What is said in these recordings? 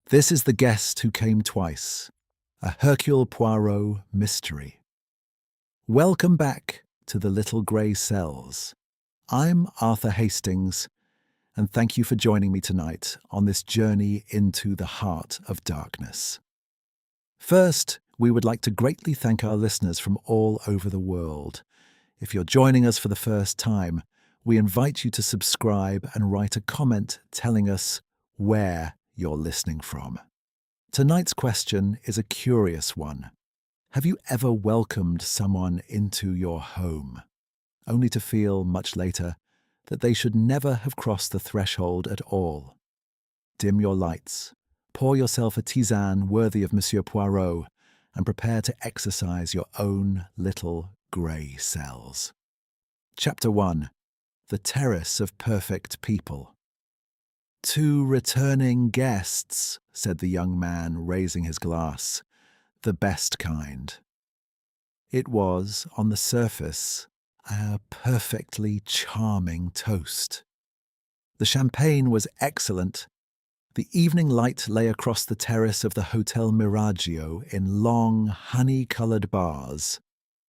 This is The Guest Who Came Twice, a Hercule Poirot mystery. Welcome back to the Little Grey Cells. I'm Arthur Hastings, and thank you for joining me tonight on this journey into the heart of darkness. First, we would like to greatly thank our listeners from all over the world. If you're joining us for the first time, we invite you to subscribe and write a comment telling us where you're listening from. Tonight's question is a curious one. Have you ever welcomed someone into your home, only to feel, much later, that they should never have crossed the threshold at all? Dim your lights, pour yourself a tisane worthy of Monsieur Poirot, and prepare to exercise your own little grey cells. Chapter 1. The Terrace of Perfect People. "Two returning guests," said the young man, raising his glass. "The best kind." It was, on the surface, a perfectly charming toast. The champagne was excellent. The evening light lay across the terrace of the Hotel Miraggio in long, honey-coloured bars,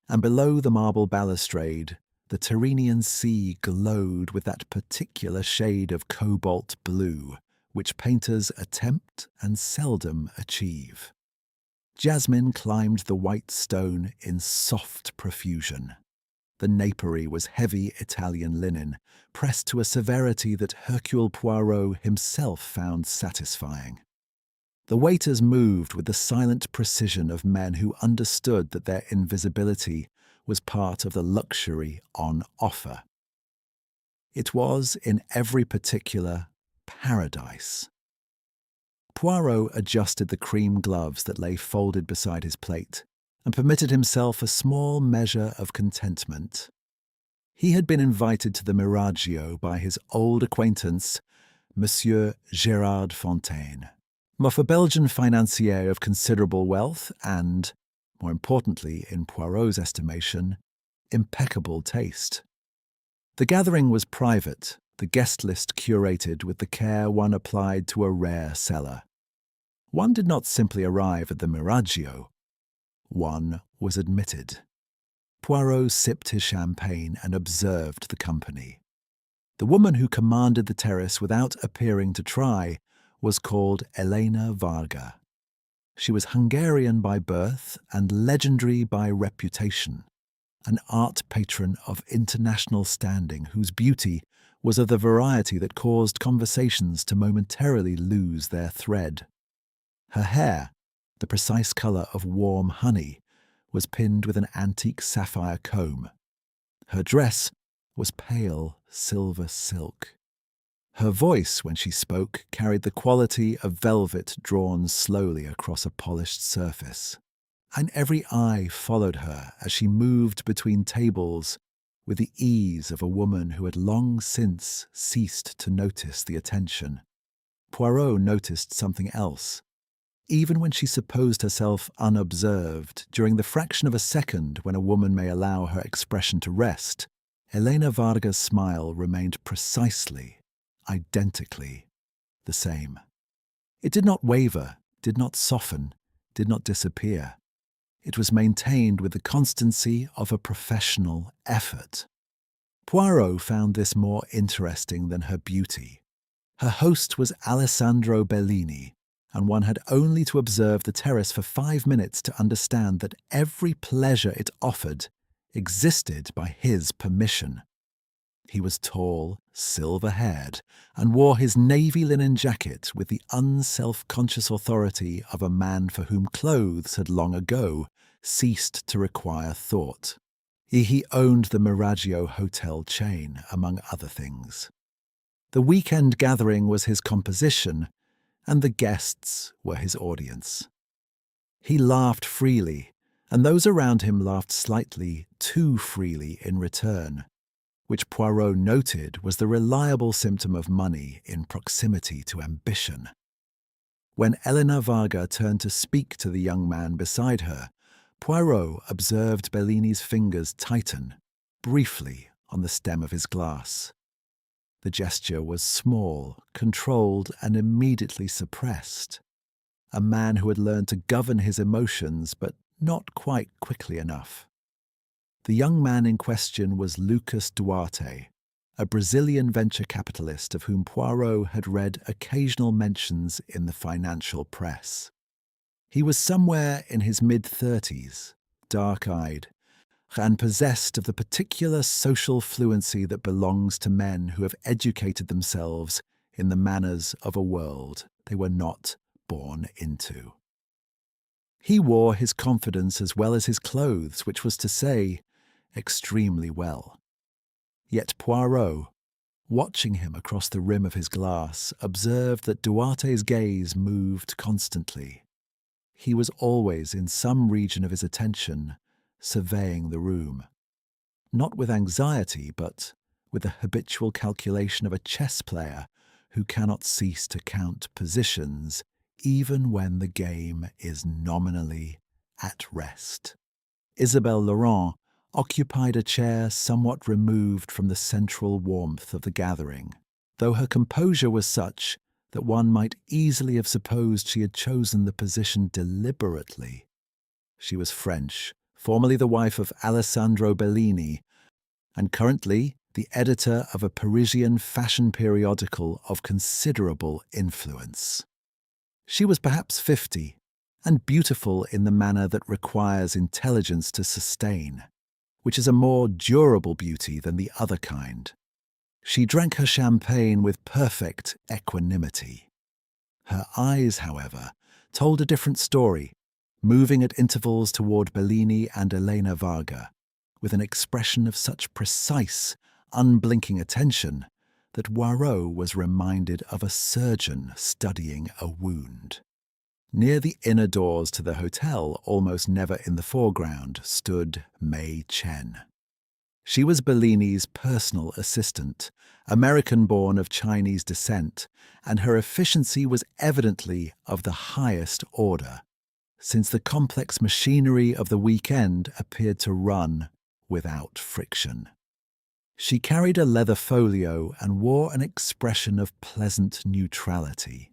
and below the marble balustrade, the Tyrrhenian Sea glowed with that particular shade of cobalt blue which painters attempt and seldom achieve. Jasmine climbed the white stone in soft profusion. The napery was heavy Italian linen, pressed to a severity that Hercule Poirot himself found satisfying. The waiters moved with the silent precision of men who understood that their invisibility was part of the luxury on offer. It was, in every particular, paradise. Poirot adjusted the cream gloves that lay folded beside his plate and permitted himself a small measure of contentment. He had been invited to the Miraggio by his old acquaintance, Monsieur Gérard Fontaine, a Belgian financier of considerable wealth and, more importantly, in Poirot's estimation, impeccable taste. The gathering was private, the guest list curated with the care one applied to a rare cellar. One did not simply arrive at the Miraggio. One was admitted. Poirot sipped his champagne and observed the company. The woman who commanded the terrace without appearing to try was called Elena Varga. She was Hungarian by birth and legendary by reputation, an art patron of international standing whose beauty was of the variety that caused conversations to momentarily lose their thread. Her hair, the precise colour of warm honey, was pinned with an antique sapphire comb. Her dress was pale silver silk. Her voice, when she spoke, carried the quality of velvet drawn slowly across a polished surface, and every eye followed her as she moved between tables with the ease of a woman who had long since ceased to notice the attention. Poirot noticed something else. Even when she supposed herself unobserved, during the fraction of a second when a woman may allow her expression to rest, Elena Varga's smile remained precisely, identically, the same. It did not waver, did not soften, did not disappear. It was maintained with the constancy of a professional effort. Poirot found this more interesting than her beauty. Her host was Alessandro Bellini, and one had only to observe the terrace for 5 minutes to understand that every pleasure it offered existed by his permission. He was tall, silver-haired, and wore his navy linen jacket with the unself-conscious authority of a man for whom clothes had long ago ceased to require thought. He owned the Miraggio hotel chain, among other things. The weekend gathering was his composition, and the guests were his audience. He laughed freely, and those around him laughed slightly too freely in return, which Poirot noted was the reliable symptom of money in proximity to ambition. When Elena Varga turned to speak to the young man beside her, Poirot observed Bellini's fingers tighten, briefly, on the stem of his glass. The gesture was small, controlled, and immediately suppressed. a man who had learned to govern his emotions, but not quite quickly enough. The young man in question was Lucas Duarte, a Brazilian venture capitalist of whom Poirot had read occasional mentions in the financial press. He was somewhere in his mid-30s, dark-eyed, and possessed of the particular social fluency that belongs to men who have educated themselves in the manners of a world they were not born into. He wore his confidence as well as his clothes, which was to say, extremely well. Yet Poirot, watching him across the rim of his glass, observed that Duarte's gaze moved constantly. He was always in some region of his attention, surveying the room. Not with anxiety, but with the habitual calculation of a chess player who cannot cease to count positions even when the game is nominally at rest. Isabelle Laurent occupied a chair somewhat removed from the central warmth of the gathering, though her composure was such that one might easily have supposed she had chosen the position deliberately. She was French, formerly the wife of Alessandro Bellini, and currently the editor of a Parisian fashion periodical of considerable influence. She was perhaps 50, and beautiful in the manner that requires intelligence to sustain, which is a more durable beauty than the other kind. She drank her champagne with perfect equanimity. Her eyes, however, told a different story, moving at intervals toward Bellini and Elena Varga, with an expression of such precise, unblinking attention that Poirot was reminded of a surgeon studying a wound. Near the inner doors to the hotel, almost never in the foreground, stood Mei Chen. She was Bellini's personal assistant, American-born of Chinese descent, and her efficiency was evidently of the highest order, since the complex machinery of the weekend appeared to run without friction. She carried a leather folio and wore an expression of pleasant neutrality.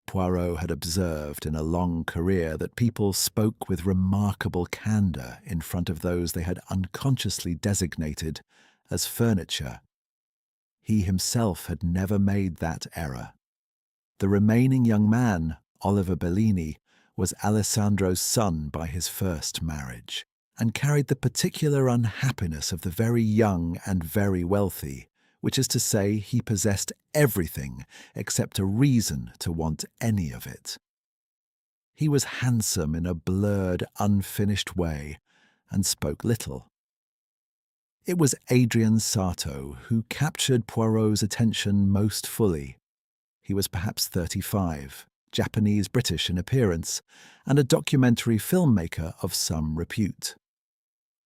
Poirot had observed in a long career that people spoke with remarkable candour in front of those they had unconsciously designated as furniture. He himself had never made that error. The remaining young man, Oliver Bellini, was Alessandro's son by his first marriage, and carried the particular unhappiness of the very young and very wealthy, which is to say, he possessed everything except a reason to want any of it. He was handsome in a blurred, unfinished way, and spoke little. It was Adrien Sarto who captured Poirot's attention most fully. He was perhaps 35, Japanese-British in appearance, and a documentary filmmaker of some repute.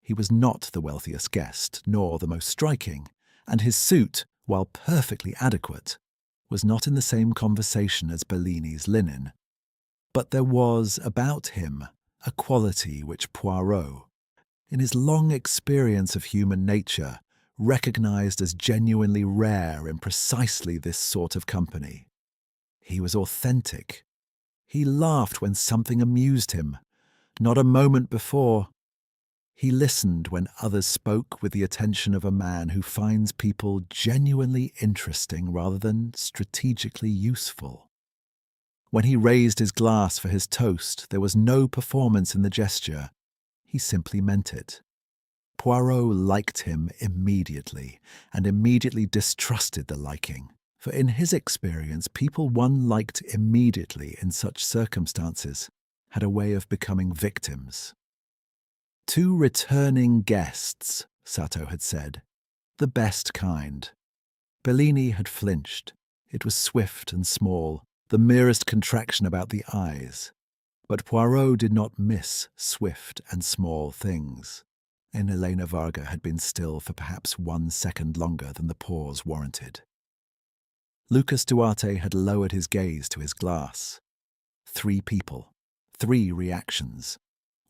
He was not the wealthiest guest, nor the most striking, and his suit, while perfectly adequate, was not in the same conversation as Bellini's linen. But there was about him a quality which Poirot, in his long experience of human nature, recognized as genuinely rare in precisely this sort of company. He was authentic. He laughed when something amused him. Not a moment before, he listened when others spoke with the attention of a man who finds people genuinely interesting rather than strategically useful. When he raised his glass for his toast, there was no performance in the gesture. He simply meant it. Poirot liked him immediately, and immediately distrusted the liking, for in his experience people one liked immediately in such circumstances had a way of becoming victims. 2 returning guests, Sato had said. The best kind. Bellini had flinched. It was swift and small, the merest contraction about the eyes. But Poirot did not miss swift and small things, and Elena Varga had been still for perhaps 1 second longer than the pause warranted. Lucas Duarte had lowered his gaze to his glass. 3 people, 3 reactions.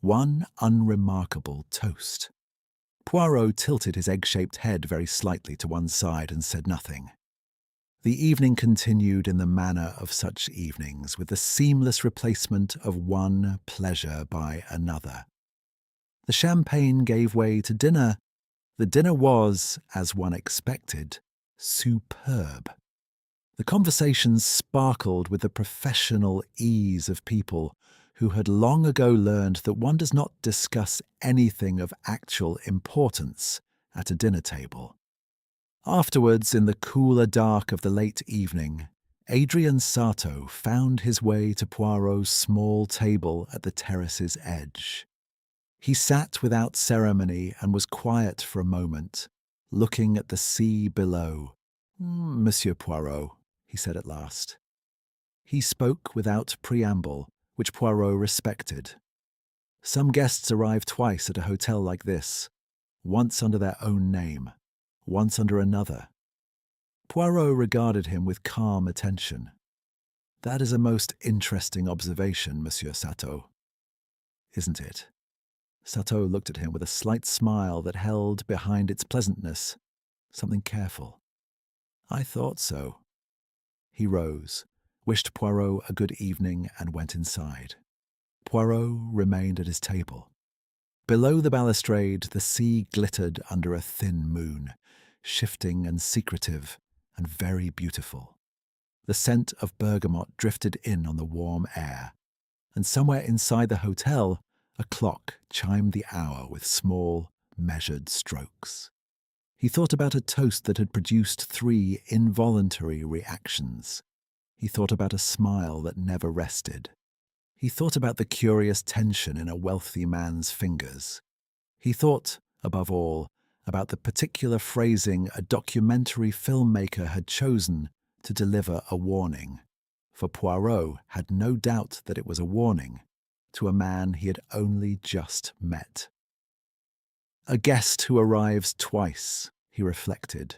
1 unremarkable toast. Poirot tilted his egg-shaped head very slightly to one side and said nothing. The evening continued in the manner of such evenings, with the seamless replacement of one pleasure by another. The champagne gave way to dinner. The dinner was, as one expected, superb. The conversations sparkled with the professional ease of people who had long ago learned that one does not discuss anything of actual importance at a dinner table. Afterwards, in the cooler dark of the late evening, Adrian Sato found his way to Poirot's small table at the terrace's edge. He sat without ceremony and was quiet for a moment, looking at the sea below. "Monsieur Poirot," he said at last. He spoke without preamble, which Poirot respected. Some guests arrive twice at a hotel like this, once under their own name, once under another. Poirot regarded him with calm attention. "That is a most interesting observation, Monsieur Sato, isn't it?" Sato looked at him with a slight smile that held behind its pleasantness something careful. "I thought so." He rose, wished Poirot a good evening, and went inside. Poirot remained at his table. Below the balustrade, the sea glittered under a thin moon, shifting and secretive and very beautiful. The scent of bergamot drifted in on the warm air, and somewhere inside the hotel, a clock chimed the hour with small, measured strokes. He thought about a toast that had produced 3 involuntary reactions. He thought about a smile that never rested. He thought about the curious tension in a wealthy man's fingers. He thought, above all, about the particular phrasing a documentary filmmaker had chosen to deliver a warning, for Poirot had no doubt that it was a warning to a man he had only just met. A guest who arrives twice, he reflected,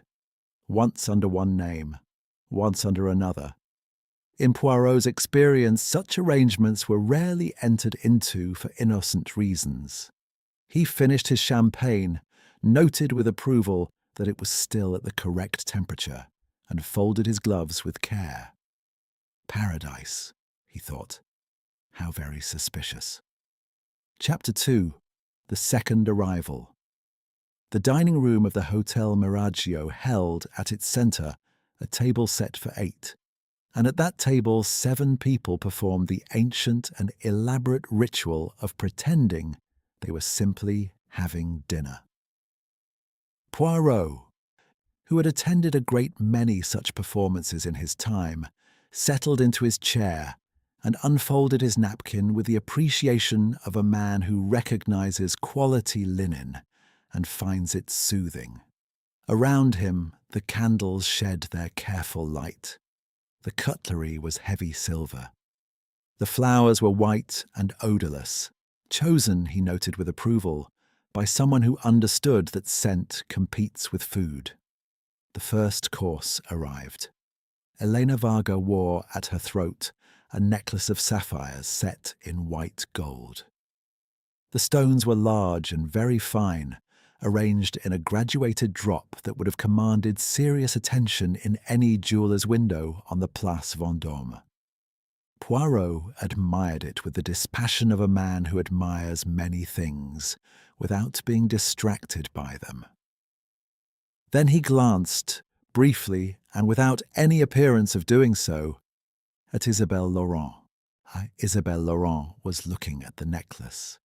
once under one name, once under another. In Poirot's experience, such arrangements were rarely entered into for innocent reasons. He finished his champagne, noted with approval that it was still at the correct temperature, and folded his gloves with care. Paradise, he thought. How very suspicious. Chapter 2. The Second Arrival. The dining room of the Hotel Miraggio held, at its centre, a table set for 8, and at that table 7 people performed the ancient and elaborate ritual of pretending they were simply having dinner. Poirot, who had attended a great many such performances in his time, settled into his chair and unfolded his napkin with the appreciation of a man who recognizes quality linen and finds it soothing. Around him, the candles shed their careful light. The cutlery was heavy silver. The flowers were white and odourless, chosen, he noted with approval, by someone who understood that scent competes with food. The first course arrived. Elena Varga wore at her throat a necklace of sapphires set in white gold. The stones were large and very fine, arranged in a graduated drop that would have commanded serious attention in any jeweller's window on the Place Vendôme. Poirot admired it with the dispassion of a man who admires many things without being distracted by them. Then he glanced, briefly and without any appearance of doing so, at Isabelle Laurent. Isabelle Laurent was looking at the necklace.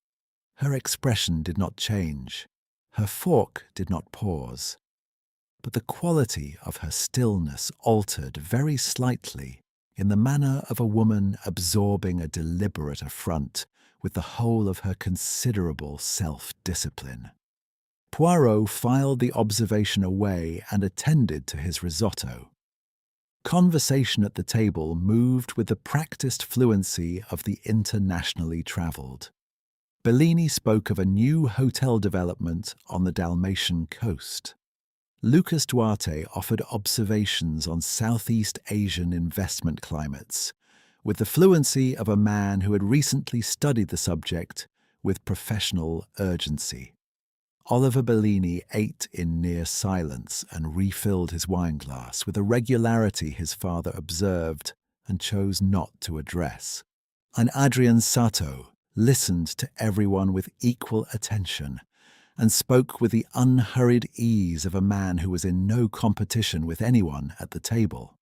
Her expression did not change. Her fork did not pause. But the quality of her stillness altered very slightly in the manner of a woman absorbing a deliberate affront with the whole of her considerable self-discipline. Poirot filed the observation away and attended to his risotto. Conversation at the table moved with the practiced fluency of the internationally travelled. Bellini spoke of a new hotel development on the Dalmatian coast. Lucas Duarte offered observations on Southeast Asian investment climates, with the fluency of a man who had recently studied the subject with professional urgency. Oliver Bellini ate in near silence and refilled his wineglass with a regularity his father observed and chose not to address. And Adrian Sato listened to everyone with equal attention and spoke with the unhurried ease of a man who was in no competition with anyone at the table.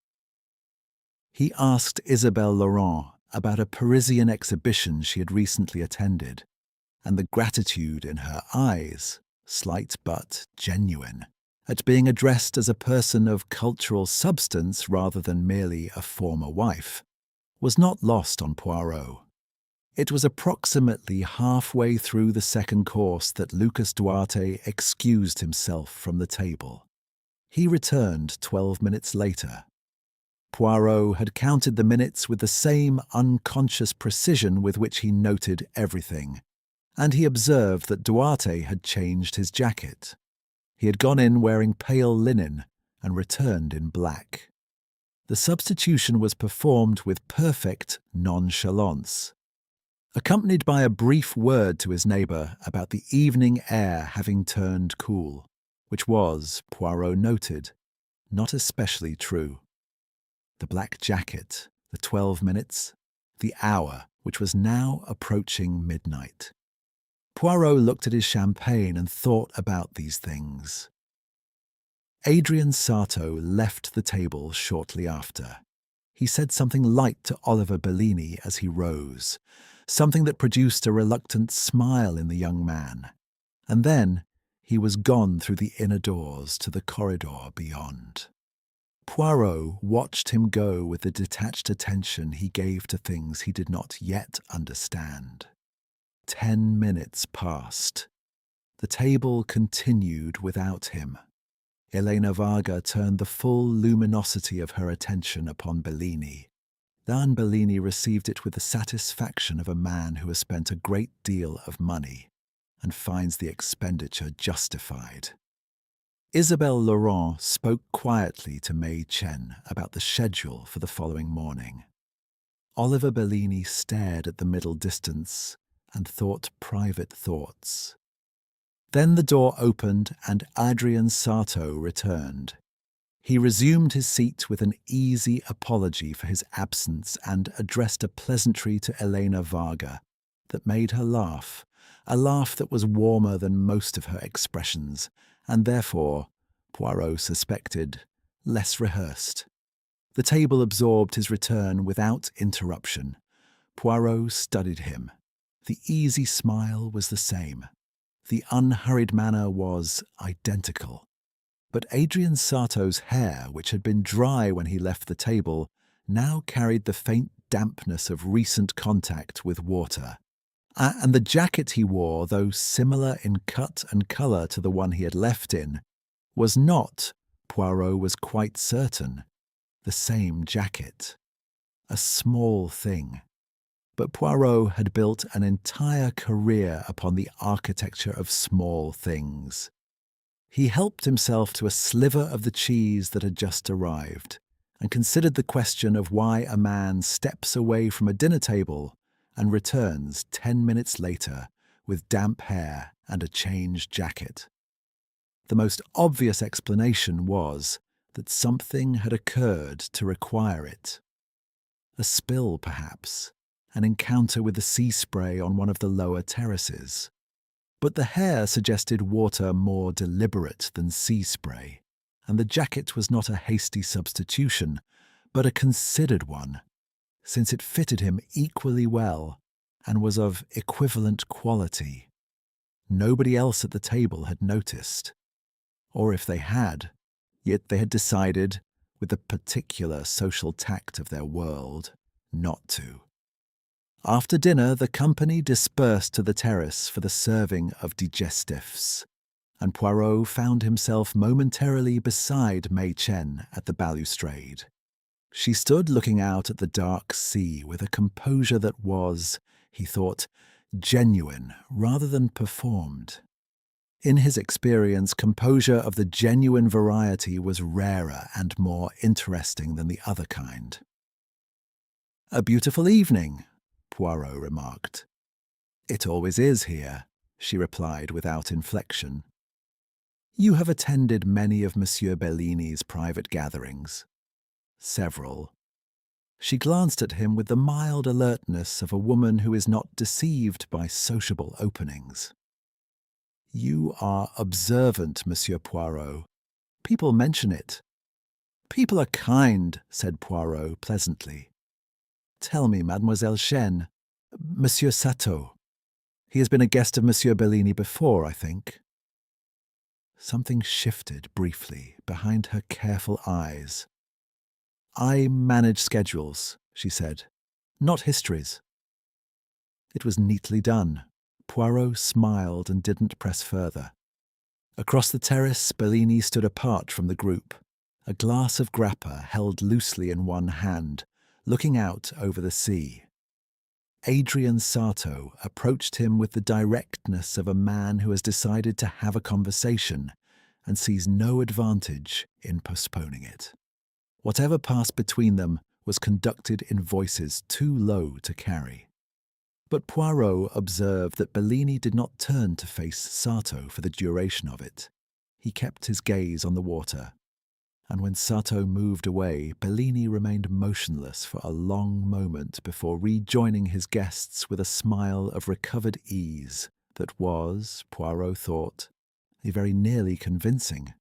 He asked Isabelle Laurent about a Parisian exhibition she had recently attended, and the gratitude in her eyes, slight but genuine, at being addressed as a person of cultural substance rather than merely a former wife, was not lost on Poirot. It was approximately halfway through the second course that Lucas Duarte excused himself from the table. He returned 12 minutes later. Poirot had counted the minutes with the same unconscious precision with which he noted everything, and he observed that Duarte had changed his jacket. He had gone in wearing pale linen and returned in black. The substitution was performed with perfect nonchalance, accompanied by a brief word to his neighbour about the evening air having turned cool, which was, Poirot noted, not especially true. The black jacket, the 12 minutes, the hour, which was now approaching midnight. Poirot looked at his champagne and thought about these things. Adrian Sato left the table shortly after. He said something light to Oliver Bellini as he rose, something that produced a reluctant smile in the young man, and then he was gone through the inner doors to the corridor beyond. Poirot watched him go with the detached attention he gave to things he did not yet understand. 10 minutes passed. The table continued without him. Elena Varga turned the full luminosity of her attention upon Bellini. Then Bellini received it with the satisfaction of a man who has spent a great deal of money and finds the expenditure justified. Isabelle Laurent spoke quietly to Mei Chen about the schedule for the following morning. Oliver Bellini stared at the middle distance and thought private thoughts. Then the door opened and Adrian Sato returned. He resumed his seat with an easy apology for his absence and addressed a pleasantry to Elena Varga that made her laugh, a laugh that was warmer than most of her expressions, and therefore, Poirot suspected, less rehearsed. The table absorbed his return without interruption. Poirot studied him. The easy smile was the same. The unhurried manner was identical. But Adrian Sato's hair, which had been dry when he left the table, now carried the faint dampness of recent contact with water. And the jacket he wore, though similar in cut and colour to the one he had left in, was not, Poirot was quite certain, the same jacket. A small thing. But Poirot had built an entire career upon the architecture of small things. He helped himself to a sliver of the cheese that had just arrived, and considered the question of why a man steps away from a dinner table and returns 10 minutes later with damp hair and a changed jacket. The most obvious explanation was that something had occurred to require it. A spill, perhaps, an encounter with the sea spray on one of the lower terraces. But the hair suggested water more deliberate than sea spray, and the jacket was not a hasty substitution, but a considered one, since it fitted him equally well and was of equivalent quality. Nobody else at the table had noticed, or if they had, yet they had decided, with the particular social tact of their world, not to. After dinner, the company dispersed to the terrace for the serving of digestifs, and Poirot found himself momentarily beside Mei Chen at the balustrade. She stood looking out at the dark sea with a composure that was, he thought, genuine rather than performed. In his experience, composure of the genuine variety was rarer and more interesting than the other kind. "A beautiful evening," Poirot remarked. "It always is here," she replied without inflection. You have attended many of Monsieur Bellini's private gatherings. Several. She glanced at him with the mild alertness of a woman who is not deceived by sociable openings. You are observant, Monsieur Poirot. People mention it. People are kind, said Poirot pleasantly. Tell me, Mademoiselle Chen, Monsieur Sato. He has been a guest of Monsieur Bellini before, I think. Something shifted briefly behind her careful eyes. I manage schedules, she said, not histories. It was neatly done. Poirot smiled and didn't press further. Across the terrace, Bellini stood apart from the group, a glass of grappa held loosely in one hand, looking out over the sea. Adrian Sato approached him with the directness of a man who has decided to have a conversation and sees no advantage in postponing it. Whatever passed between them was conducted in voices too low to carry. But Poirot observed that Bellini did not turn to face Sato for the duration of it. He kept his gaze on the water, and when Sato moved away, Bellini remained motionless for a long moment before rejoining his guests with a smile of recovered ease that was, Poirot thought, very nearly convincing.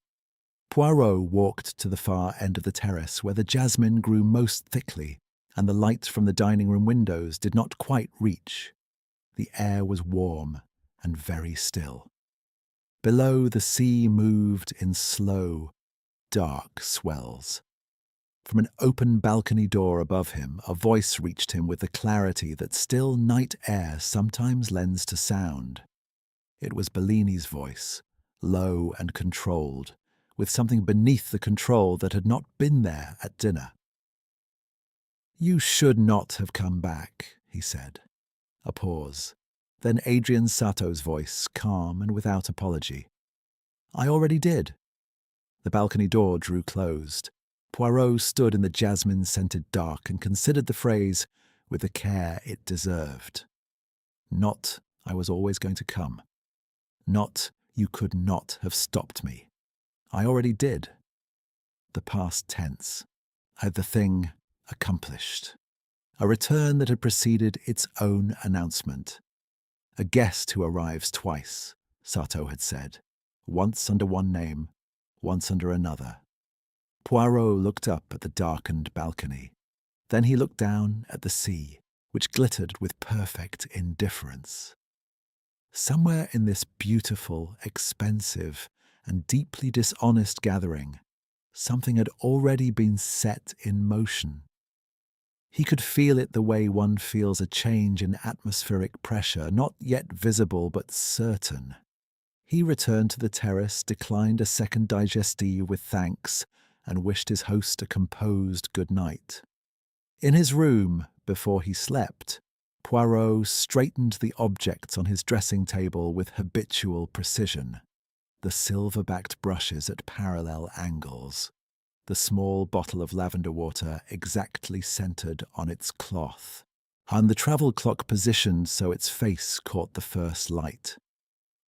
Poirot walked to the far end of the terrace where the jasmine grew most thickly and the light from the dining-room windows did not quite reach. The air was warm and very still. Below, the sea moved in slow, dark swells. From an open balcony door above him, a voice reached him with the clarity that still night air sometimes lends to sound. It was Bellini's voice, low and controlled, with something beneath the control that had not been there at dinner. You should not have come back, he said. A pause. Then Adrian Sato's voice, calm and without apology. I already did. The balcony door drew closed. Poirot stood in the jasmine-scented dark and considered the phrase with the care it deserved. Not, I was always going to come. Not, you could not have stopped me. I already did. The past tense. The thing accomplished. A return that had preceded its own announcement. A guest who arrives twice, Sato had said, once under one name, once under another. Poirot looked up at the darkened balcony. Then he looked down at the sea, which glittered with perfect indifference. Somewhere in this beautiful, expensive, and deeply dishonest gathering, something had already been set in motion. He could feel it the way one feels a change in atmospheric pressure, not yet visible but certain. He returned to the terrace, declined a second digestive with thanks, and wished his host a composed good night. In his room, before he slept, Poirot straightened the objects on his dressing table with habitual precision. The silver-backed brushes at parallel angles, the small bottle of lavender water exactly centered on its cloth, and the travel clock positioned so its face caught the first light.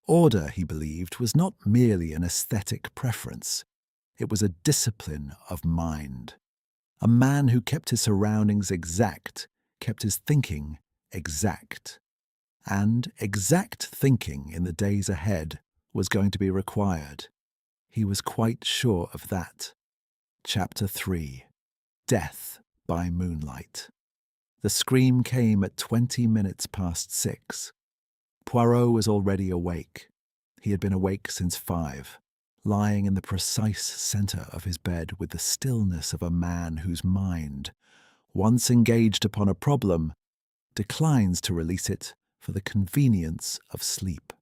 Order, he believed, was not merely an aesthetic preference. It was a discipline of mind. A man who kept his surroundings exact, kept his thinking exact. And exact thinking in the days ahead was going to be required. He was quite sure of that. Chapter 3. Death by Moonlight. The scream came at 20 minutes past 6. Poirot was already awake. He had been awake since 5, lying in the precise centre of his bed with the stillness of a man whose mind, once engaged upon a problem, declines to release it for the convenience of sleep.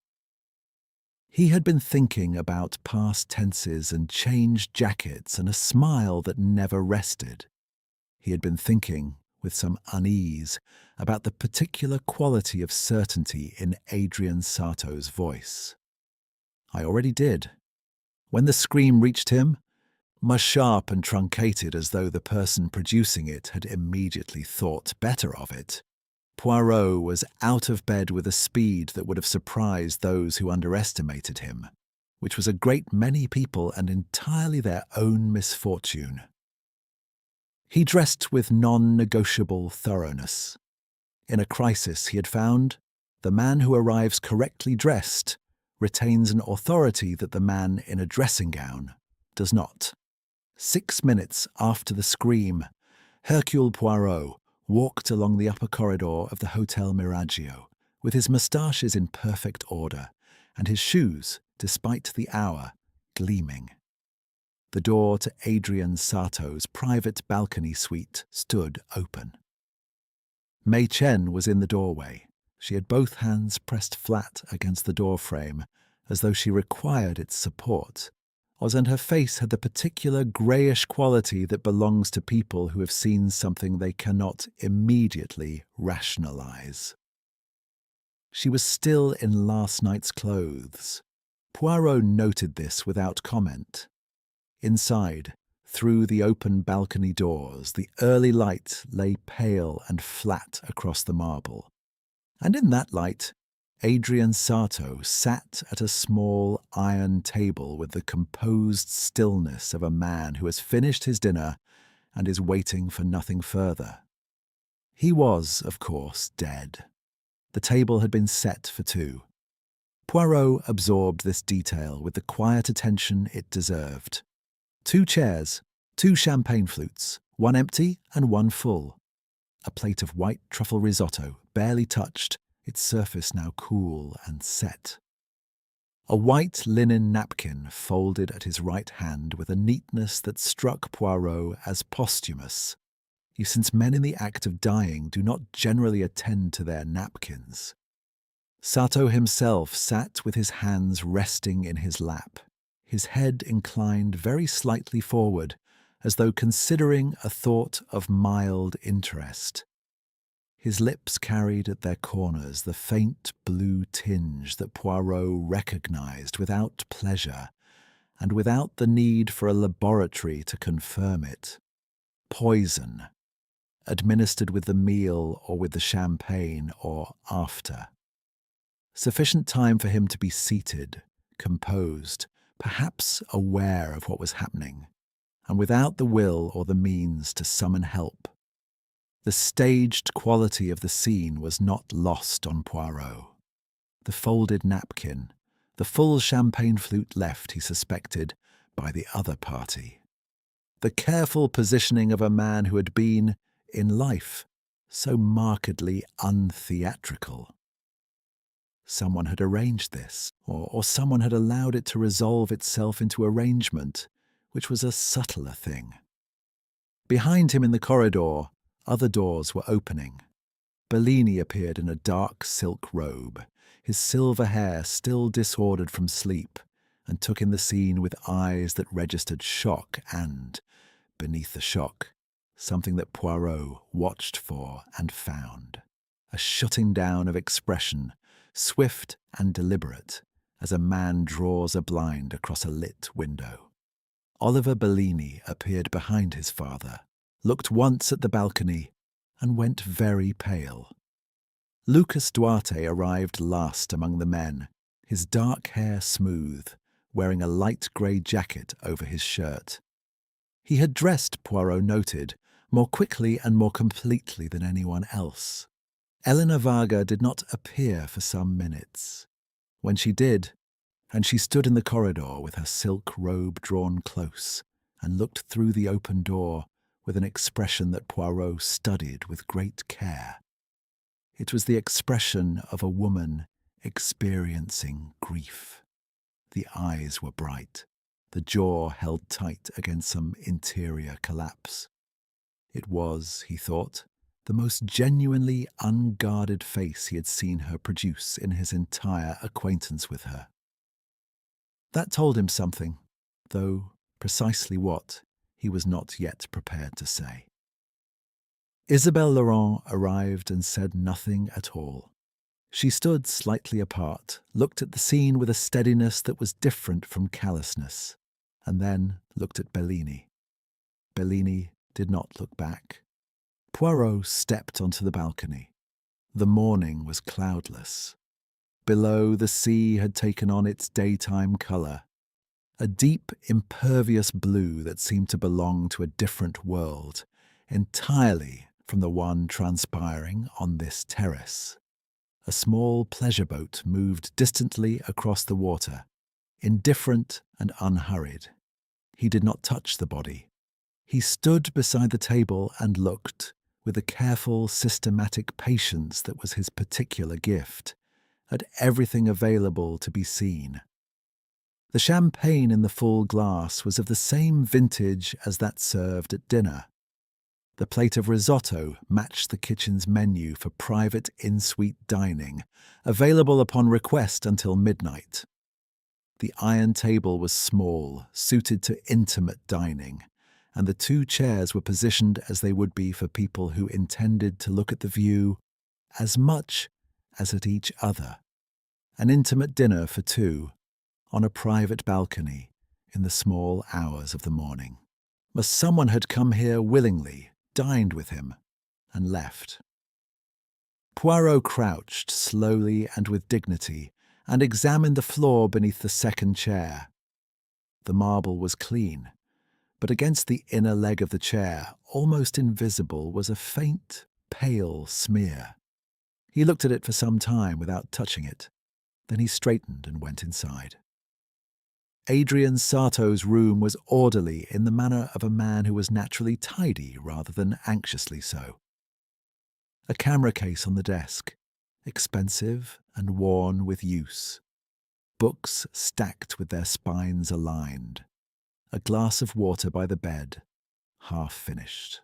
He had been thinking about past tenses and changed jackets and a smile that never rested. He had been thinking, with some unease, about the particular quality of certainty in Adrian Sato's voice. I already did. When the scream reached him, much sharp and truncated as though the person producing it had immediately thought better of it, Poirot was out of bed with a speed that would have surprised those who underestimated him. which was a great many people and entirely their own misfortune. He dressed with non-negotiable thoroughness. In a crisis, he had found, the man who arrives correctly dressed retains an authority that the man in a dressing gown does not. 6 minutes after the scream, Hercule Poirot walked along the upper corridor of the Hotel Miraggio, with his moustaches in perfect order, and his shoes, despite the hour, gleaming. The door to Adrian Sarto's private balcony suite stood open. Mei Chen was in the doorway. She had both hands pressed flat against the door frame, as though she required its support, and her face had the particular greyish quality that belongs to people who have seen something they cannot immediately rationalize. She was still in last night's clothes. Poirot noted this without comment. Inside, through the open balcony doors, the early light lay pale and flat across the marble. And in that light, Adrian Sarto sat at a small iron table with the composed stillness of a man who has finished his dinner and is waiting for nothing further. He was, of course, dead. The table had been set for two. Poirot absorbed this detail with the quiet attention it deserved. 2 chairs, 2 champagne flutes, one empty and one full. A plate of white truffle risotto, barely touched, its surface now cool and set. A white linen napkin folded at his right hand with a neatness that struck Poirot as posthumous, since men in the act of dying do not generally attend to their napkins. Sarto himself sat with his hands resting in his lap, his head inclined very slightly forward, as though considering a thought of mild interest. His lips carried at their corners the faint blue tinge that Poirot recognized without pleasure, and without the need for a laboratory to confirm it. Poison, administered with the meal or with the champagne or after. Sufficient time for him to be seated, composed, perhaps aware of what was happening, and without the will or the means to summon help. The staged quality of the scene was not lost on Poirot. The folded napkin, the full champagne flute left, he suspected, by the other party. The careful positioning of a man who had been, in life, so markedly untheatrical. Someone had arranged this, or someone had allowed it to resolve itself into arrangement, which was a subtler thing. Behind him in the corridor, other doors were opening. Bellini appeared in a dark silk robe, his silver hair still disordered from sleep, and took in the scene with eyes that registered shock and, beneath the shock, something that Poirot watched for and found. A shutting down of expression, swift and deliberate, as a man draws a blind across a lit window. Oliver Bellini appeared behind his father, looked once at the balcony, and went very pale. Lucas Duarte arrived last among the men, his dark hair smooth, wearing a light grey jacket over his shirt. He had dressed, Poirot noted, more quickly and more completely than anyone else. Eleanor Varga did not appear for some minutes. When she did, and she stood in the corridor with her silk robe drawn close and looked through the open door with an expression that Poirot studied with great care. It was the expression of a woman experiencing grief. The eyes were bright, the jaw held tight against some interior collapse. It was, he thought, the most genuinely unguarded face he had seen her produce in his entire acquaintance with her. That told him something, though precisely what, he was not yet prepared to say. Isabelle Laurent arrived and said nothing at all. She stood slightly apart, looked at the scene with a steadiness that was different from callousness, and then looked at Bellini. Bellini did not look back. Poirot stepped onto the balcony. The morning was cloudless. Below, the sea had taken on its daytime colour, a deep, impervious blue that seemed to belong to a different world, entirely from the one transpiring on this terrace. A small pleasure boat moved distantly across the water, indifferent and unhurried. He did not touch the body. He stood beside the table and looked, with the careful, systematic patience that was his particular gift, at everything available to be seen. The champagne in the full glass was of the same vintage as that served at dinner. The plate of risotto matched the kitchen's menu for private in-suite dining, available upon request until midnight. The iron table was small, suited to intimate dining, and the two chairs were positioned as they would be for people who intended to look at the view as much as at each other. An intimate dinner for two, on a private balcony, in the small hours of the morning. But someone had come here willingly, dined with him, and left. Poirot crouched slowly and with dignity, and examined the floor beneath the second chair. The marble was clean, but against the inner leg of the chair, almost invisible, was a faint, pale smear. He looked at it for some time without touching it. Then he straightened and went inside. Adrian Sarto's room was orderly in the manner of a man who was naturally tidy rather than anxiously so. A camera case on the desk, expensive and worn with use. Books stacked with their spines aligned. A glass of water by the bed, half finished.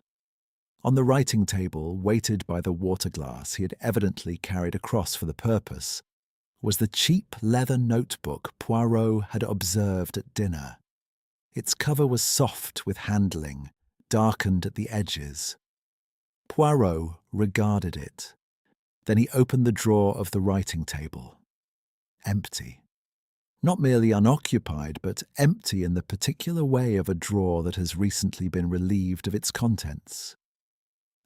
On the writing table, weighted by the water glass he had evidently carried across for the purpose, was the cheap leather notebook Poirot had observed at dinner. Its cover was soft with handling, darkened at the edges. Poirot regarded it. Then he opened the drawer of the writing table. Empty. Not merely unoccupied, but empty in the particular way of a drawer that has recently been relieved of its contents.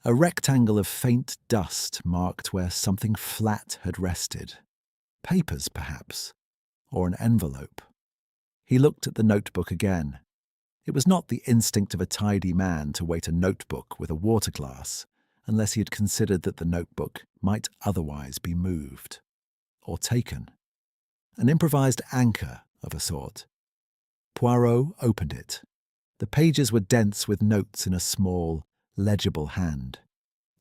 A rectangle of faint dust marked where something flat had rested. Papers, perhaps, or an envelope. He looked at the notebook again. It was not the instinct of a tidy man to weight a notebook with a water glass, unless he had considered that the notebook might otherwise be moved, or taken. An improvised anchor of a sort. Poirot opened it. The pages were dense with notes in a small, legible hand.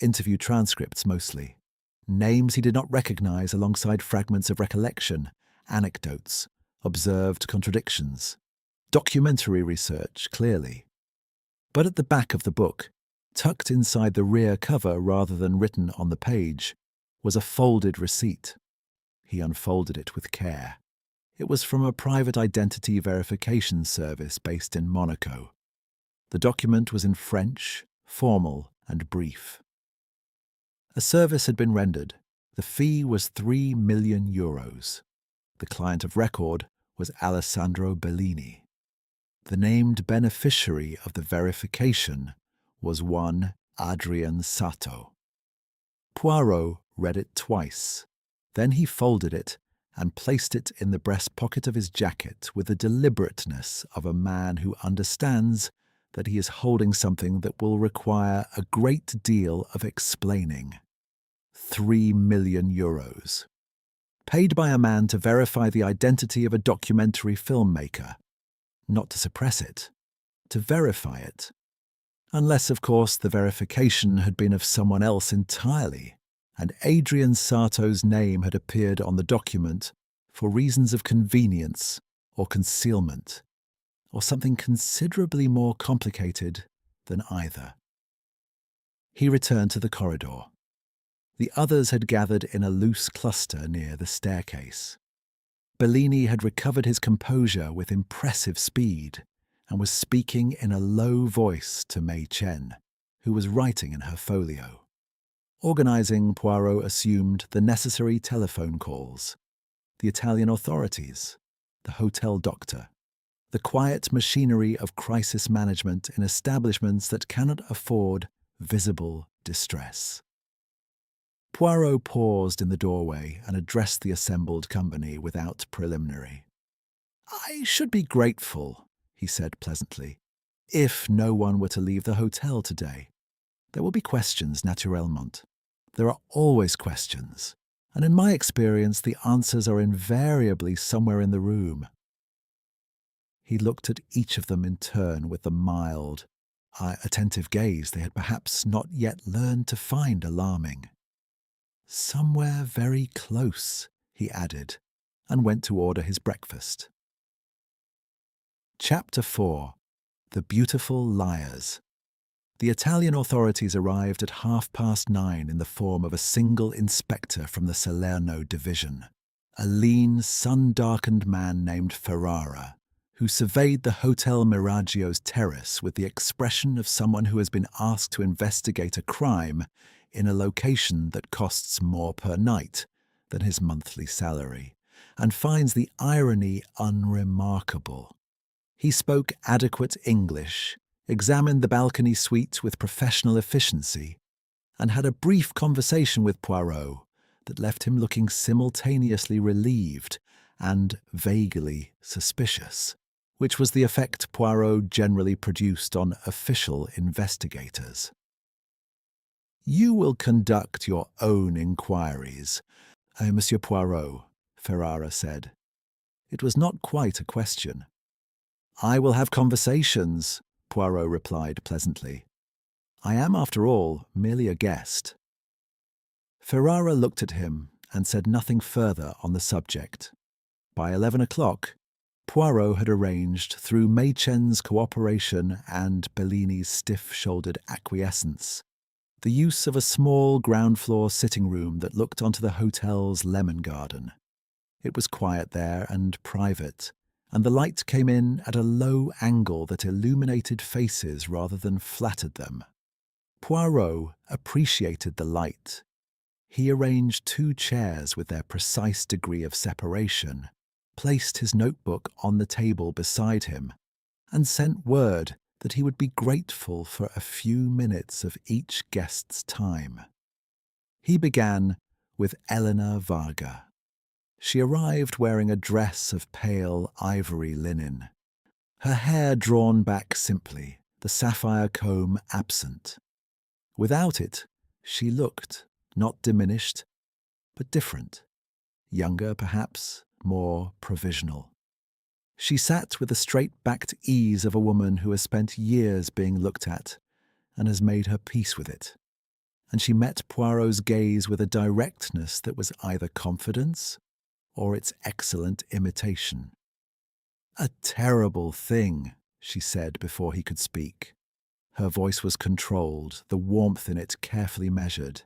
Interview transcripts mostly. Names he did not recognize alongside fragments of recollection, anecdotes, observed contradictions. Documentary research, clearly. But at the back of the book, tucked inside the rear cover rather than written on the page, was a folded receipt. He unfolded it with care. It was from a private identity verification service based in Monaco. The document was in French, formal and brief. A service had been rendered. The fee was €3 million. The client of record was Alessandro Bellini. The named beneficiary of the verification was one Adrian Sarto. Poirot read it twice. Then he folded it and placed it in the breast pocket of his jacket with the deliberateness of a man who understands that he is holding something that will require a great deal of explaining. €3 million. Paid by a man to verify the identity of a documentary filmmaker. Not to suppress it, to verify it. Unless, of course, the verification had been of someone else entirely, and Adrian Sarto's name had appeared on the document for reasons of convenience or concealment, or something considerably more complicated than either. He returned to the corridor. The others had gathered in a loose cluster near the staircase. Bellini had recovered his composure with impressive speed and was speaking in a low voice to Mei Chen, who was writing in her folio. Organising, Poirot assumed the necessary telephone calls, the Italian authorities, the hotel doctor, the quiet machinery of crisis management in establishments that cannot afford visible distress. Poirot paused in the doorway and addressed the assembled company without preliminary. I should be grateful, he said pleasantly, if no one were to leave the hotel today. There will be questions, naturellement. There are always questions, and in my experience the answers are invariably somewhere in the room. He looked at each of them in turn with the mild, attentive gaze they had perhaps not yet learned to find alarming. Somewhere very close, he added, and went to order his breakfast. Chapter 4. The Beautiful Liars. The Italian authorities arrived at 9:30 in the form of a single inspector from the Salerno division, a lean, sun-darkened man named Ferrara, who surveyed the Hotel Miraggio's terrace with the expression of someone who has been asked to investigate a crime in a location that costs more per night than his monthly salary, and finds the irony unremarkable. He spoke adequate English, examined the balcony suite with professional efficiency, and had a brief conversation with Poirot that left him looking simultaneously relieved and vaguely suspicious, which was the effect Poirot generally produced on official investigators. "You will conduct your own inquiries, Monsieur Poirot," Ferrara said. It was not quite a question. "I will have conversations," Poirot replied pleasantly. "I am, after all, merely a guest." Ferrara looked at him and said nothing further on the subject. By 11 o'clock, Poirot had arranged, through Machen's cooperation and Bellini's stiff-shouldered acquiescence, the use of a small ground-floor sitting room that looked onto the hotel's lemon garden. It was quiet there and private, and the light came in at a low angle that illuminated faces rather than flattered them. Poirot appreciated the light. He arranged 2 chairs with their precise degree of separation, placed his notebook on the table beside him, and sent word that he would be grateful for a few minutes of each guest's time. He began with Eleanor Varga. She arrived wearing a dress of pale ivory linen, her hair drawn back simply, the sapphire comb absent. Without it, she looked, not diminished, but different. Younger, perhaps, more provisional. She sat with the straight-backed ease of a woman who has spent years being looked at and has made her peace with it. And she met Poirot's gaze with a directness that was either confidence or its excellent imitation. "A terrible thing," she said before he could speak. Her voice was controlled, the warmth in it carefully measured.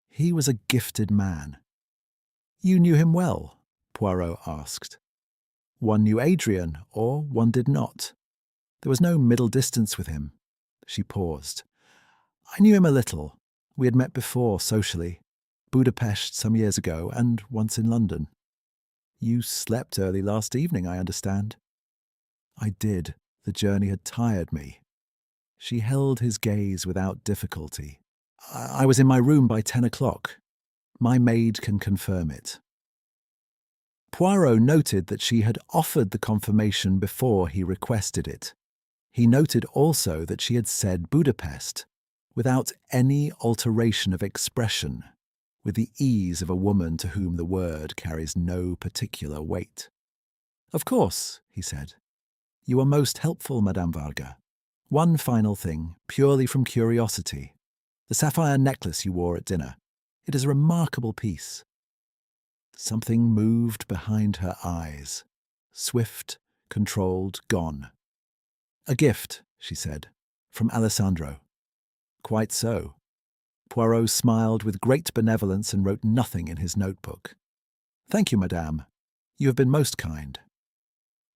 He was a gifted man. "You knew him well?" Poirot asked. "One knew Adrian, or one did not. There was no middle distance with him." She paused. "I knew him a little. We had met before, socially. Budapest some years ago, and once in London." "You slept early last evening, I understand." "I did. The journey had tired me." She held his gaze without difficulty. I was in my room by 10 o'clock. My maid can confirm it." Poirot noted that she had offered the confirmation before he requested it. He noted also that she had said Budapest, without any alteration of expression, with the ease of a woman to whom the word carries no particular weight. "Of course," he said. "You are most helpful, Madame Varga. One final thing, purely from curiosity. The sapphire necklace you wore at dinner. It is a remarkable piece." Something moved behind her eyes. Swift, controlled, gone. "A gift," she said, "from Alessandro." "Quite so." Poirot smiled with great benevolence and wrote nothing in his notebook. "Thank you, madame. You have been most kind."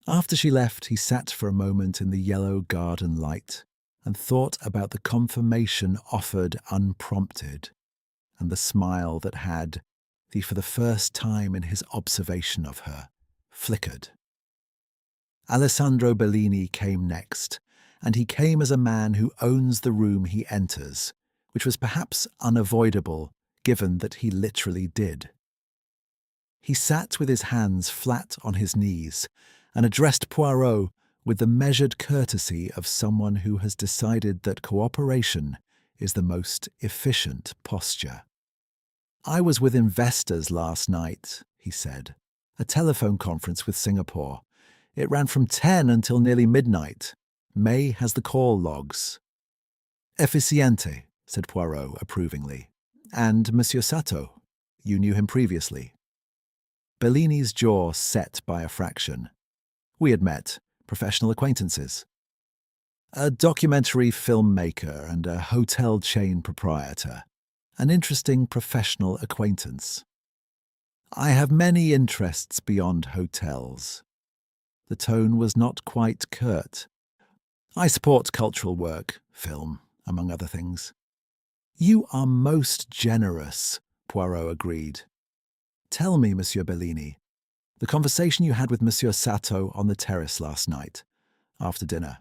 After she left, he sat for a moment in the yellow garden light and thought about the confirmation offered unprompted, and the smile that had, for the first time in his observation of her, flickered. Alessandro Bellini came next, and he came as a man who owns the room he enters, which was perhaps unavoidable, given that he literally did. He sat with his hands flat on his knees, and addressed Poirot with the measured courtesy of someone who has decided that cooperation is the most efficient posture. "I was with investors last night," he said. "A telephone conference with Singapore. It ran from 10 until nearly midnight. May has the call logs." "Efficiente," said Poirot approvingly. "And Monsieur Sato? You knew him previously?" Bellini's jaw set by a fraction. "We had met, professional acquaintances." "A documentary filmmaker and a hotel chain proprietor. An interesting professional acquaintance." "I have many interests beyond hotels." The tone was not quite curt. "I support cultural work, film, among other things." "You are most generous," Poirot agreed. "Tell me, Monsieur Bellini, the conversation you had with Monsieur Sato on the terrace last night, after dinner.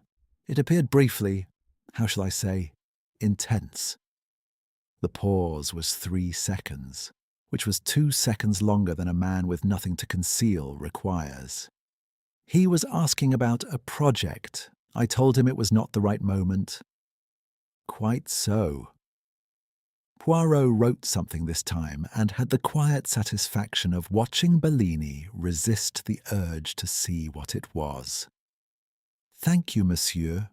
It appeared briefly, how shall I say, intense." The pause was 3 seconds, which was 2 seconds longer than a man with nothing to conceal requires. "He was asking about a project. I told him it was not the right moment." "Quite so." Poirot wrote something this time and had the quiet satisfaction of watching Bellini resist the urge to see what it was. "Thank you, monsieur."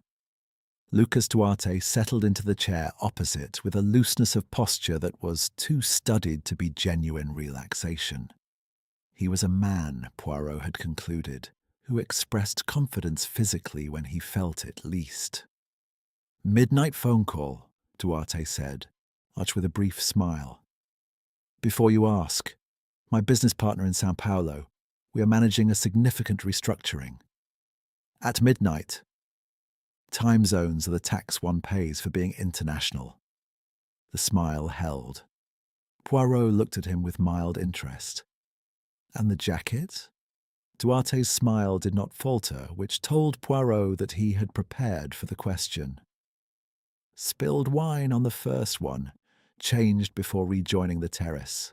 Lucas Duarte settled into the chair opposite with a looseness of posture that was too studied to be genuine relaxation. He was a man, Poirot had concluded, who expressed confidence physically when he felt it least. "Midnight phone call," Duarte said, arch with a brief smile. "Before you ask, my business partner in Sao Paulo, we are managing a significant restructuring. At midnight. Time zones are the tax one pays for being international." The smile held. Poirot looked at him with mild interest. "And the jacket?" Duarte's smile did not falter, which told Poirot that he had prepared for the question. "Spilled wine on the first one, changed before rejoining the terrace.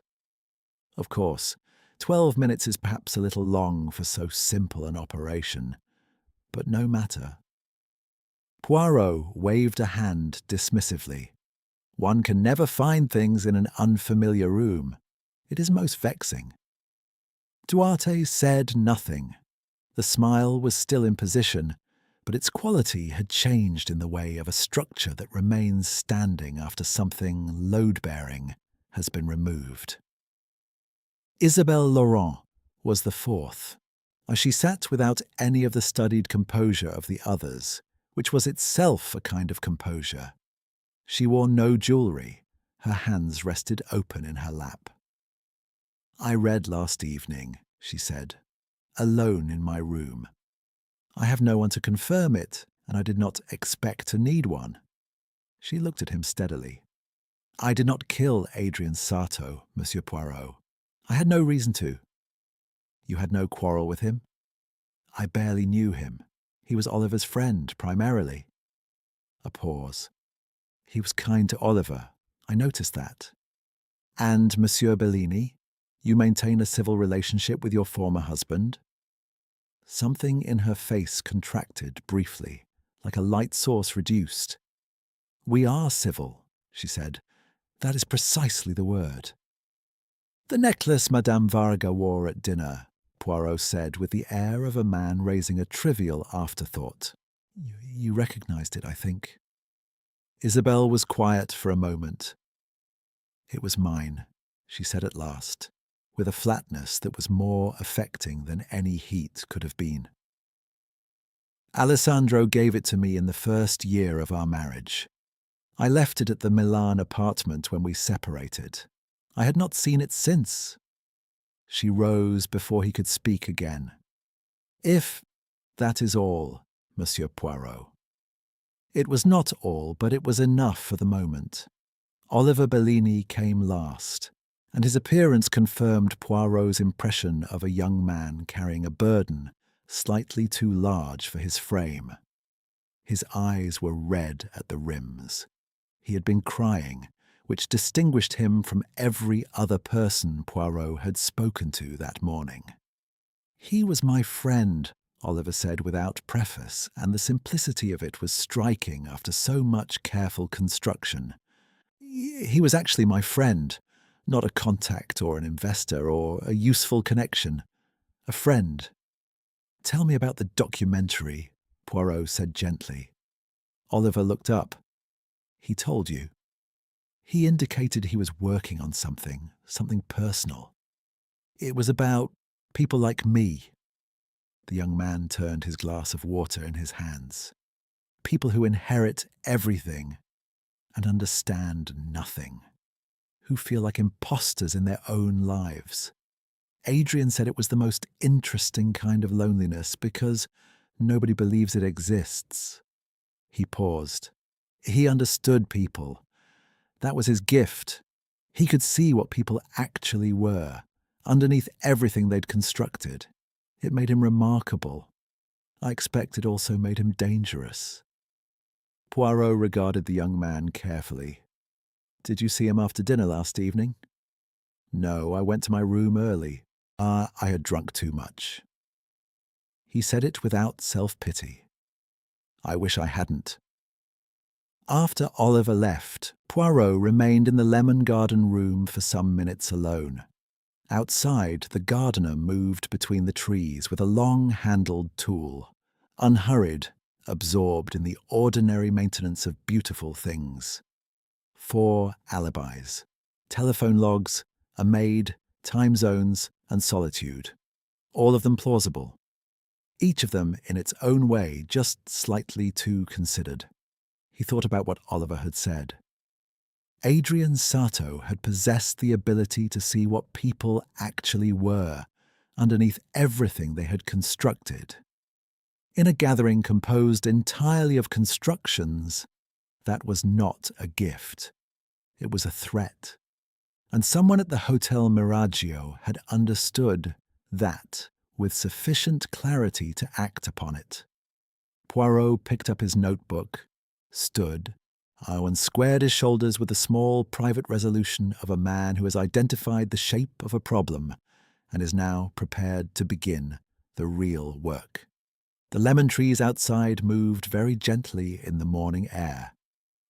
Of course, 12 minutes is perhaps a little long for so simple an operation, but no matter." Poirot waved a hand dismissively. "One can never find things in an unfamiliar room. It is most vexing." Duarte said nothing. The smile was still in position, but its quality had changed in the way of a structure that remains standing after something load-bearing has been removed. Isabelle Laurent was the fourth. As she sat without any of the studied composure of the others, which was itself a kind of composure. She wore no jewellery. Her hands rested open in her lap. "I read last evening," she said, "alone in my room. I have no one to confirm it, and I did not expect to need one." She looked at him steadily. "I did not kill Adrian Sato, Monsieur Poirot. I had no reason to." "You had no quarrel with him?" "I barely knew him. He was Oliver's friend, primarily." A pause. "He was kind to Oliver. I noticed that." "And Monsieur Bellini? You maintain a civil relationship with your former husband?" Something in her face contracted briefly, like a light source reduced. "We are civil," she said. "That is precisely the word." "The necklace Madame Varga wore at dinner," Poirot said with the air of a man raising a trivial afterthought. You recognized it, I think." Isabelle was quiet for a moment. "It was mine," she said at last, with a flatness that was more affecting than any heat could have been. "Alessandro gave it to me in the first year of our marriage. I left it at the Milan apartment when we separated. I had not seen it since." She rose before he could speak again. "If that is all, Monsieur Poirot." It was not all, but it was enough for the moment. Oliver Bellini came last, and his appearance confirmed Poirot's impression of a young man carrying a burden slightly too large for his frame. His eyes were red at the rims. He had been crying, which distinguished him from every other person Poirot had spoken to that morning. "He was my friend," Oliver said without preface, and the simplicity of it was striking after so much careful construction. He was actually my friend, not a contact or an investor or a useful connection. A friend. Tell me about the documentary, Poirot said gently. Oliver looked up. He told you. He indicated he was working on something personal. It was about people like me. The young man turned his glass of water in his hands. People who inherit everything and understand nothing. Who feel like imposters in their own lives. Adrian said it was the most interesting kind of loneliness because nobody believes it exists. He paused. He understood people. That was his gift. He could see what people actually were, underneath everything they'd constructed. It made him remarkable. I expect it also made him dangerous. Poirot regarded the young man carefully. Did you see him after dinner last evening? No, I went to my room early. I had drunk too much. He said it without self-pity. I wish I hadn't. After Oliver left, Poirot remained in the lemon garden room for some minutes alone. Outside, the gardener moved between the trees with a long-handled tool, unhurried, absorbed in the ordinary maintenance of beautiful things. 4 alibis, telephone logs, a maid, time zones, and solitude. All of them plausible. Each of them, in its own way, just slightly too considered. He thought about what Oliver had said. Adrian Sato had possessed the ability to see what people actually were, underneath everything they had constructed. In a gathering composed entirely of constructions, that was not a gift. It was a threat. And someone at the Hotel Miraggio had understood that with sufficient clarity to act upon it. Poirot picked up his notebook, stood, and squared his shoulders with the small private resolution of a man who has identified the shape of a problem and is now prepared to begin the real work. The lemon trees outside moved very gently in the morning air.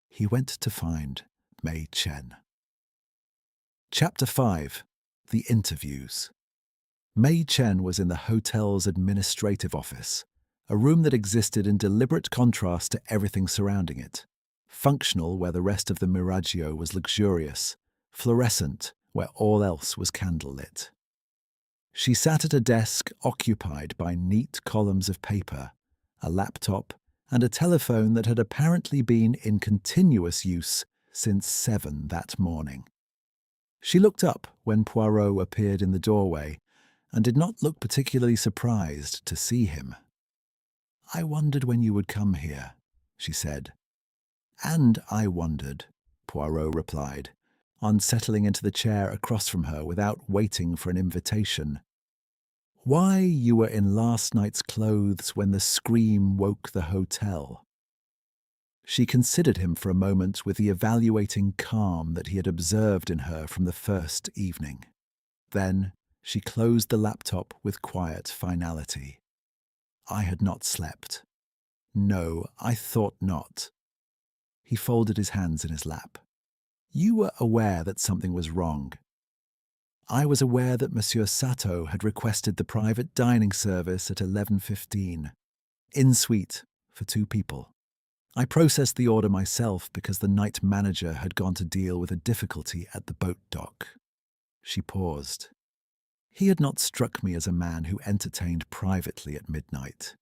He went to find Mei Chen. Chapter 5. The Interviews. Mei Chen was in the hotel's administrative office, a room that existed in deliberate contrast to everything surrounding it. Functional where the rest of the Miraggio was luxurious, fluorescent where all else was candlelit. She sat at a desk occupied by neat columns of paper, a laptop, and a telephone that had apparently been in continuous use since 7 that morning. She looked up when Poirot appeared in the doorway and did not look particularly surprised to see him. I wondered when you would come here, she said. And I wondered, Poirot replied, on settling into the chair across from her without waiting for an invitation. Why you were in last night's clothes when the scream woke the hotel. She considered him for a moment with the evaluating calm that he had observed in her from the first evening. Then she closed the laptop with quiet finality. I had not slept. No, I thought not. He folded his hands in his lap. You were aware that something was wrong. I was aware that Monsieur Sato had requested the private dining service at 11:15, in suite for 2 people. I processed the order myself because the night manager had gone to deal with a difficulty at the boat dock. She paused. He had not struck me as a man who entertained privately at midnight.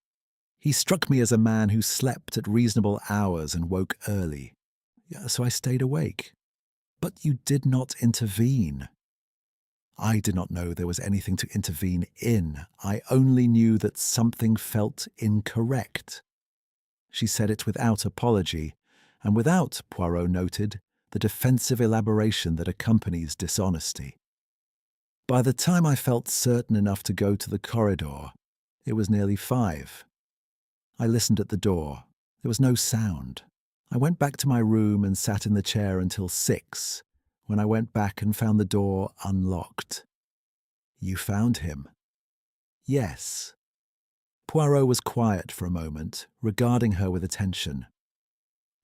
He struck me as a man who slept at reasonable hours and woke early. So I stayed awake. But you did not intervene. I did not know there was anything to intervene in. I only knew that something felt incorrect. She said it without apology, and without, Poirot noted, the defensive elaboration that accompanies dishonesty. By the time I felt certain enough to go to the corridor, it was nearly 5. I listened at the door. There was no sound. I went back to my room and sat in the chair until 6, when I went back and found the door unlocked. You found him? Yes. Poirot was quiet for a moment, regarding her with attention.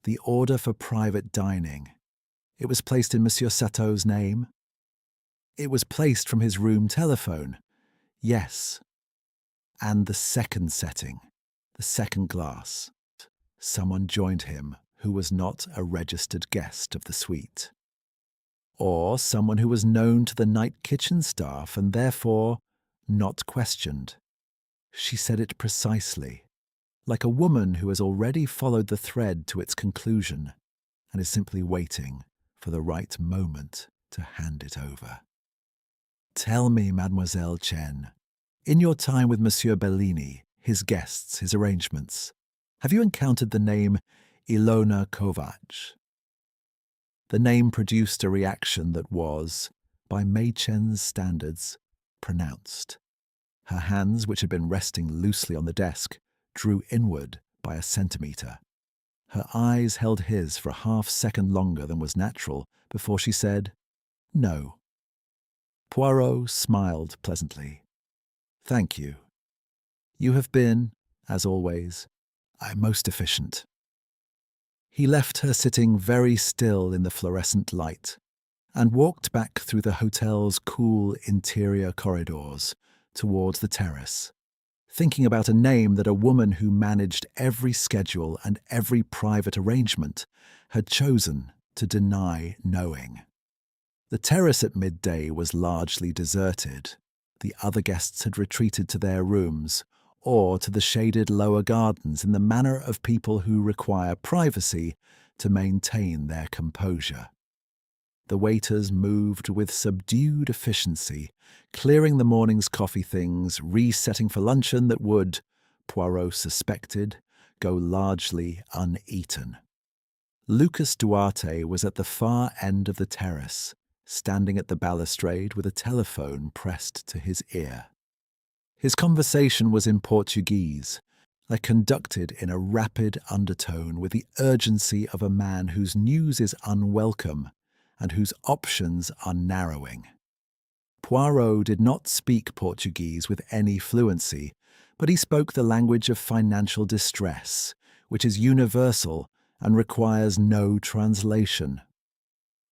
The order for private dining. It was placed in Monsieur Sateau's name? It was placed from his room telephone. Yes. And the second setting, the second glass. Someone joined him who was not a registered guest of the suite. Or someone who was known to the night kitchen staff and therefore not questioned. She said it precisely, like a woman who has already followed the thread to its conclusion and is simply waiting for the right moment to hand it over. Tell me, Mademoiselle Chen, in your time with Monsieur Bellini, his guests, his arrangements, have you encountered the name Ilona Kovacs? The name produced a reaction that was, by Mei Chen's standards, pronounced. Her hands, which had been resting loosely on the desk, drew inward by a centimetre. Her eyes held his for a half-second longer than was natural before she said, "No." Poirot smiled pleasantly. "Thank you. You have been, as always, most efficient." He left her sitting very still in the fluorescent light and walked back through the hotel's cool interior corridors towards the terrace, thinking about a name that a woman who managed every schedule and every private arrangement had chosen to deny knowing. The terrace at midday was largely deserted. The other guests had retreated to their rooms or to the shaded lower gardens in the manner of people who require privacy to maintain their composure. The waiters moved with subdued efficiency, clearing the morning's coffee things, resetting for luncheon that would, Poirot suspected, go largely uneaten. Lucas Duarte was at the far end of the terrace, standing at the balustrade with a telephone pressed to his ear. His conversation was in Portuguese, conducted in a rapid undertone with the urgency of a man whose news is unwelcome and whose options are narrowing. Poirot did not speak Portuguese with any fluency, but he spoke the language of financial distress, which is universal and requires no translation.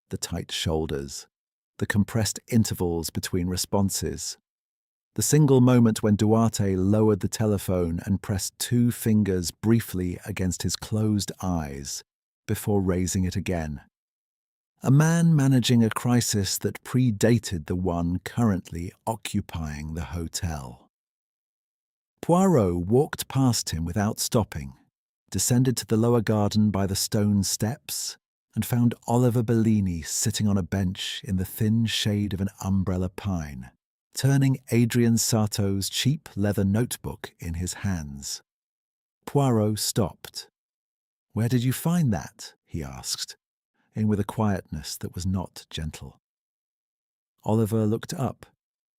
The tight shoulders, the compressed intervals between responses, the single moment when Duarte lowered the telephone and pressed 2 fingers briefly against his closed eyes before raising it again. A man managing a crisis that predated the one currently occupying the hotel. Poirot walked past him without stopping, descended to the lower garden by the stone steps, and found Oliver Bellini sitting on a bench in the thin shade of an umbrella pine, turning Adrian Sarto's cheap leather notebook in his hands. Poirot stopped. "Where did you find that?" he asked, and with a quietness that was not gentle. Oliver looked up.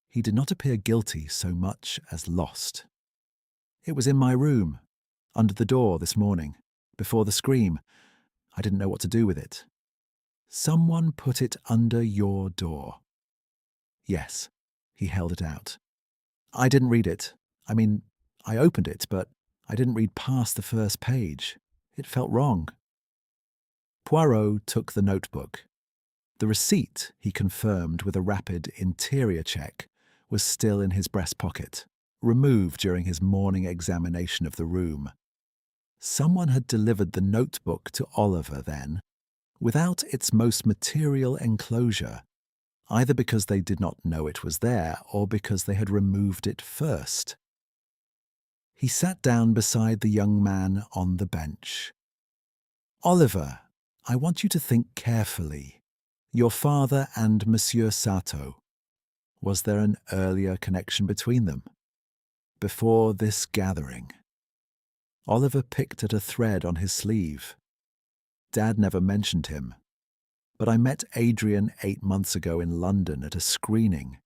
He did not appear guilty so much as lost. "It was in my room, under the door this morning, before the scream. I didn't know what to do with it." "Someone put it under your door." "Yes." He held it out. "I didn't read it. I opened it, but I didn't read past the first page. It felt wrong." Poirot took the notebook. The receipt, he confirmed with a rapid interior check, was still in his breast pocket, removed during his morning examination of the room. Someone had delivered the notebook to Oliver then, without its most material enclosure, either because they did not know it was there or because they had removed it first. He sat down beside the young man on the bench. "Oliver, I want you to think carefully. Your father and Monsieur Sato. Was there an earlier connection between them? Before this gathering?" Oliver picked at a thread on his sleeve. "Dad never mentioned him. But I met Adrian 8 months ago in London at a screening.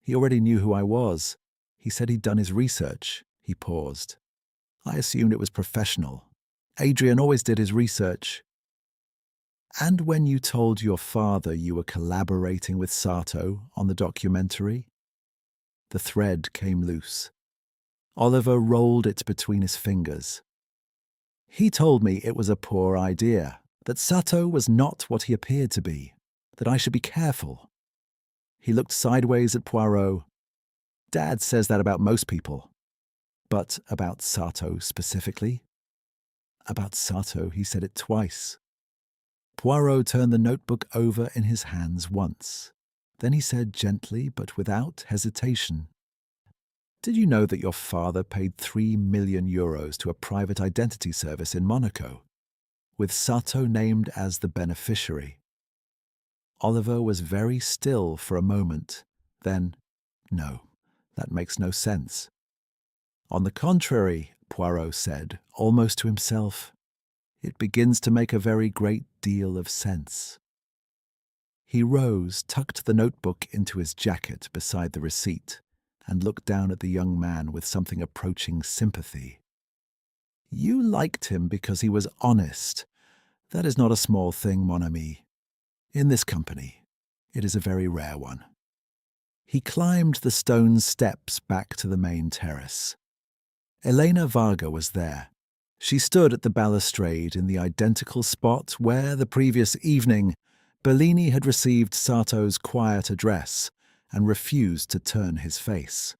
He already knew who I was. He said he'd done his research." He paused. "I assumed it was professional. Adrian always did his research." "And when you told your father you were collaborating with Sato on the documentary?" The thread came loose. Oliver rolled it between his fingers. He told me it was a poor idea, that Sato was not what he appeared to be, that I should be careful. He looked sideways at Poirot. Dad says that about most people. But about Sato specifically? About Sato, he said it twice. Poirot turned the notebook over in his hands once. Then he said gently, but without hesitation, "Did you know that your father paid 3 million euros to a private identity service in Monaco, with Sato named as the beneficiary?" Oliver was very still for a moment. Then, "No, that makes no sense." "On the contrary," Poirot said, almost to himself, "it begins to make a very great deal of sense." He rose, tucked the notebook into his jacket beside the receipt, and looked down at the young man with something approaching sympathy. "You liked him because he was honest. That is not a small thing, mon ami. In this company, it is a very rare one." He climbed the stone steps back to the main terrace. Elena Varga was there. She stood at the balustrade in the identical spot where, the previous evening, Bellini had received Sato's quiet address and refused to turn his face.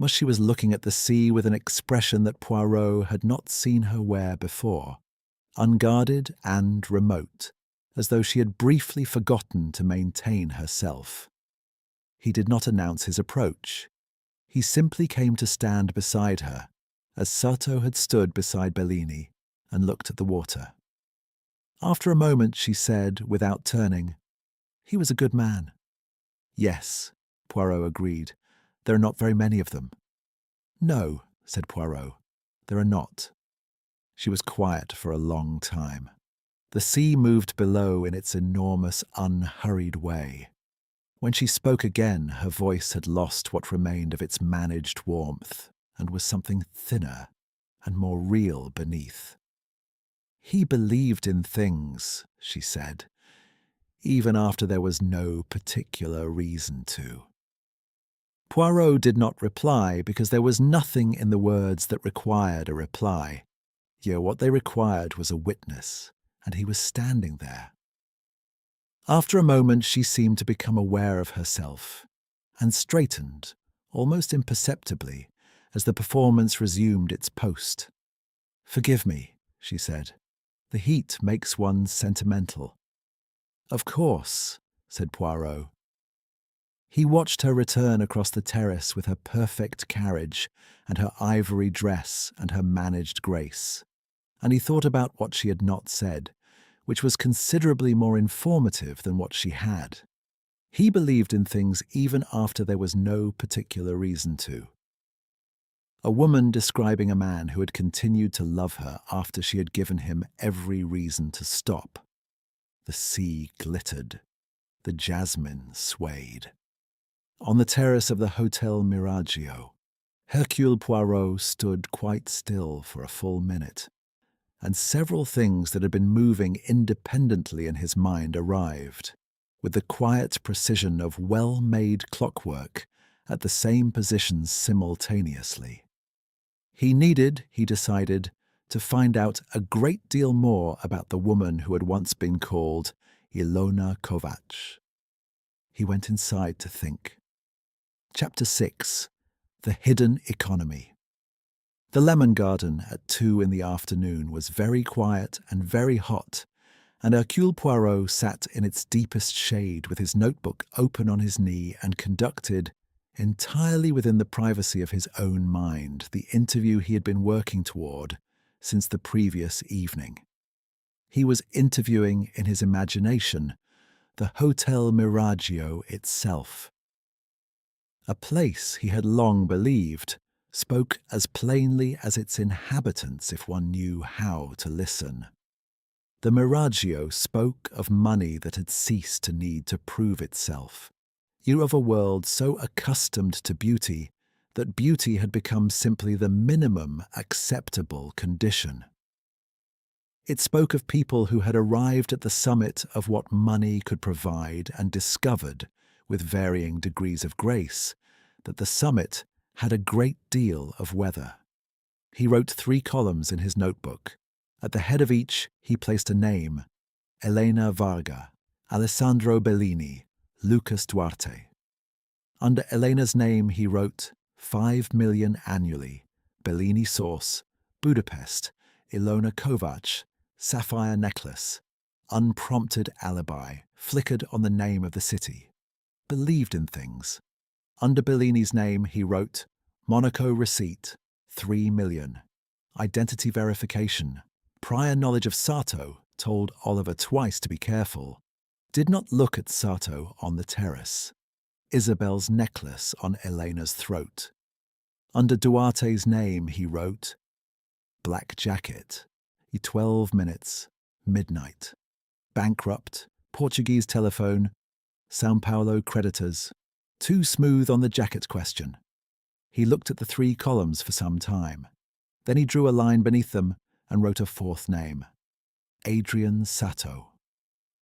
She was looking at the sea with an expression that Poirot had not seen her wear before, unguarded and remote, as though she had briefly forgotten to maintain herself. He did not announce his approach. He simply came to stand beside her, as Sato had stood beside Bellini, and looked at the water. After a moment she said, without turning, "He was a good man." "Yes," Poirot agreed. "There are not very many of them." "No," said Poirot, "there are not." She was quiet for a long time. The sea moved below in its enormous, unhurried way. When she spoke again, her voice had lost what remained of its managed warmth, and was something thinner and more real beneath. "He believed in things," she said, "even after there was no particular reason to." Poirot did not reply because there was nothing in the words that required a reply. Yet what they required was a witness, and he was standing there. After a moment she seemed to become aware of herself, and straightened, almost imperceptibly, as the performance resumed its post. "Forgive me," she said. "The heat makes one sentimental." "Of course," said Poirot. He watched her return across the terrace with her perfect carriage and her ivory dress and her managed grace, and he thought about what she had not said, which was considerably more informative than what she had. He believed in things even after there was no particular reason to. A woman describing a man who had continued to love her after she had given him every reason to stop. The sea glittered. The jasmine swayed. On the terrace of the Hotel Miraggio, Hercule Poirot stood quite still for a full minute, and several things that had been moving independently in his mind arrived, with the quiet precision of well-made clockwork at the same positions simultaneously. He needed, he decided, to find out a great deal more about the woman who had once been called Ilona Kovacs. He went inside to think. Chapter 6. The Hidden Economy. The lemon garden at 2 in the afternoon was very quiet and very hot, and Hercule Poirot sat in its deepest shade with his notebook open on his knee and conducted, entirely within the privacy of his own mind, the interview he had been working toward since the previous evening. He was interviewing in his imagination the Hotel Miraggio itself. A place, he had long believed, spoke as plainly as its inhabitants if one knew how to listen. The Miraggio spoke of money that had ceased to need to prove itself, of a world so accustomed to beauty that beauty had become simply the minimum acceptable condition. It spoke of people who had arrived at the summit of what money could provide and discovered, with varying degrees of grace, that the summit had a great deal of weather. He wrote 3 columns in his notebook. At the head of each, he placed a name: Elena Varga, Alessandro Bellini, Lucas Duarte. Under Elena's name, he wrote 5 million annually, Bellini source, Budapest, Ilona Kovac, sapphire necklace, unprompted alibi, flickered on the name of the city. Believed in things. Under Bellini's name, he wrote Monaco receipt, 3 million. Identity verification. Prior knowledge of Sato told Oliver twice to be careful. Did not look at Sato on the terrace. Isabel's necklace on Elena's throat. Under Duarte's name, he wrote Black jacket, 12 minutes, midnight. Bankrupt, Portuguese telephone, São Paulo creditors. Too smooth on the jacket question. He looked at the 3 columns for some time. Then he drew a line beneath them and wrote a 4th name. Adrian Sato.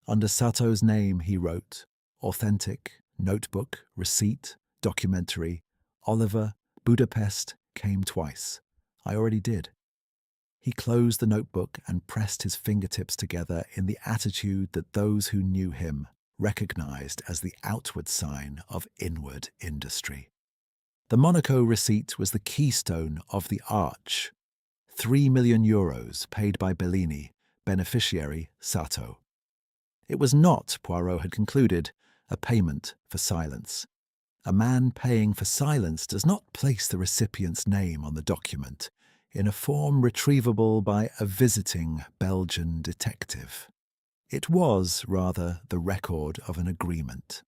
Under Sato's name, he wrote authentic, notebook, receipt, documentary, Oliver, Budapest, came twice. I already did. He closed the notebook and pressed his fingertips together in the attitude that those who knew him recognized as the outward sign of inward industry. The Monaco receipt was the keystone of the arch. 3 million euros paid by Bellini, beneficiary Sato. It was not, Poirot had concluded, a payment for silence. A man paying for silence does not place the recipient's name on the document in a form retrievable by a visiting Belgian detective. It was, rather, the record of an agreement,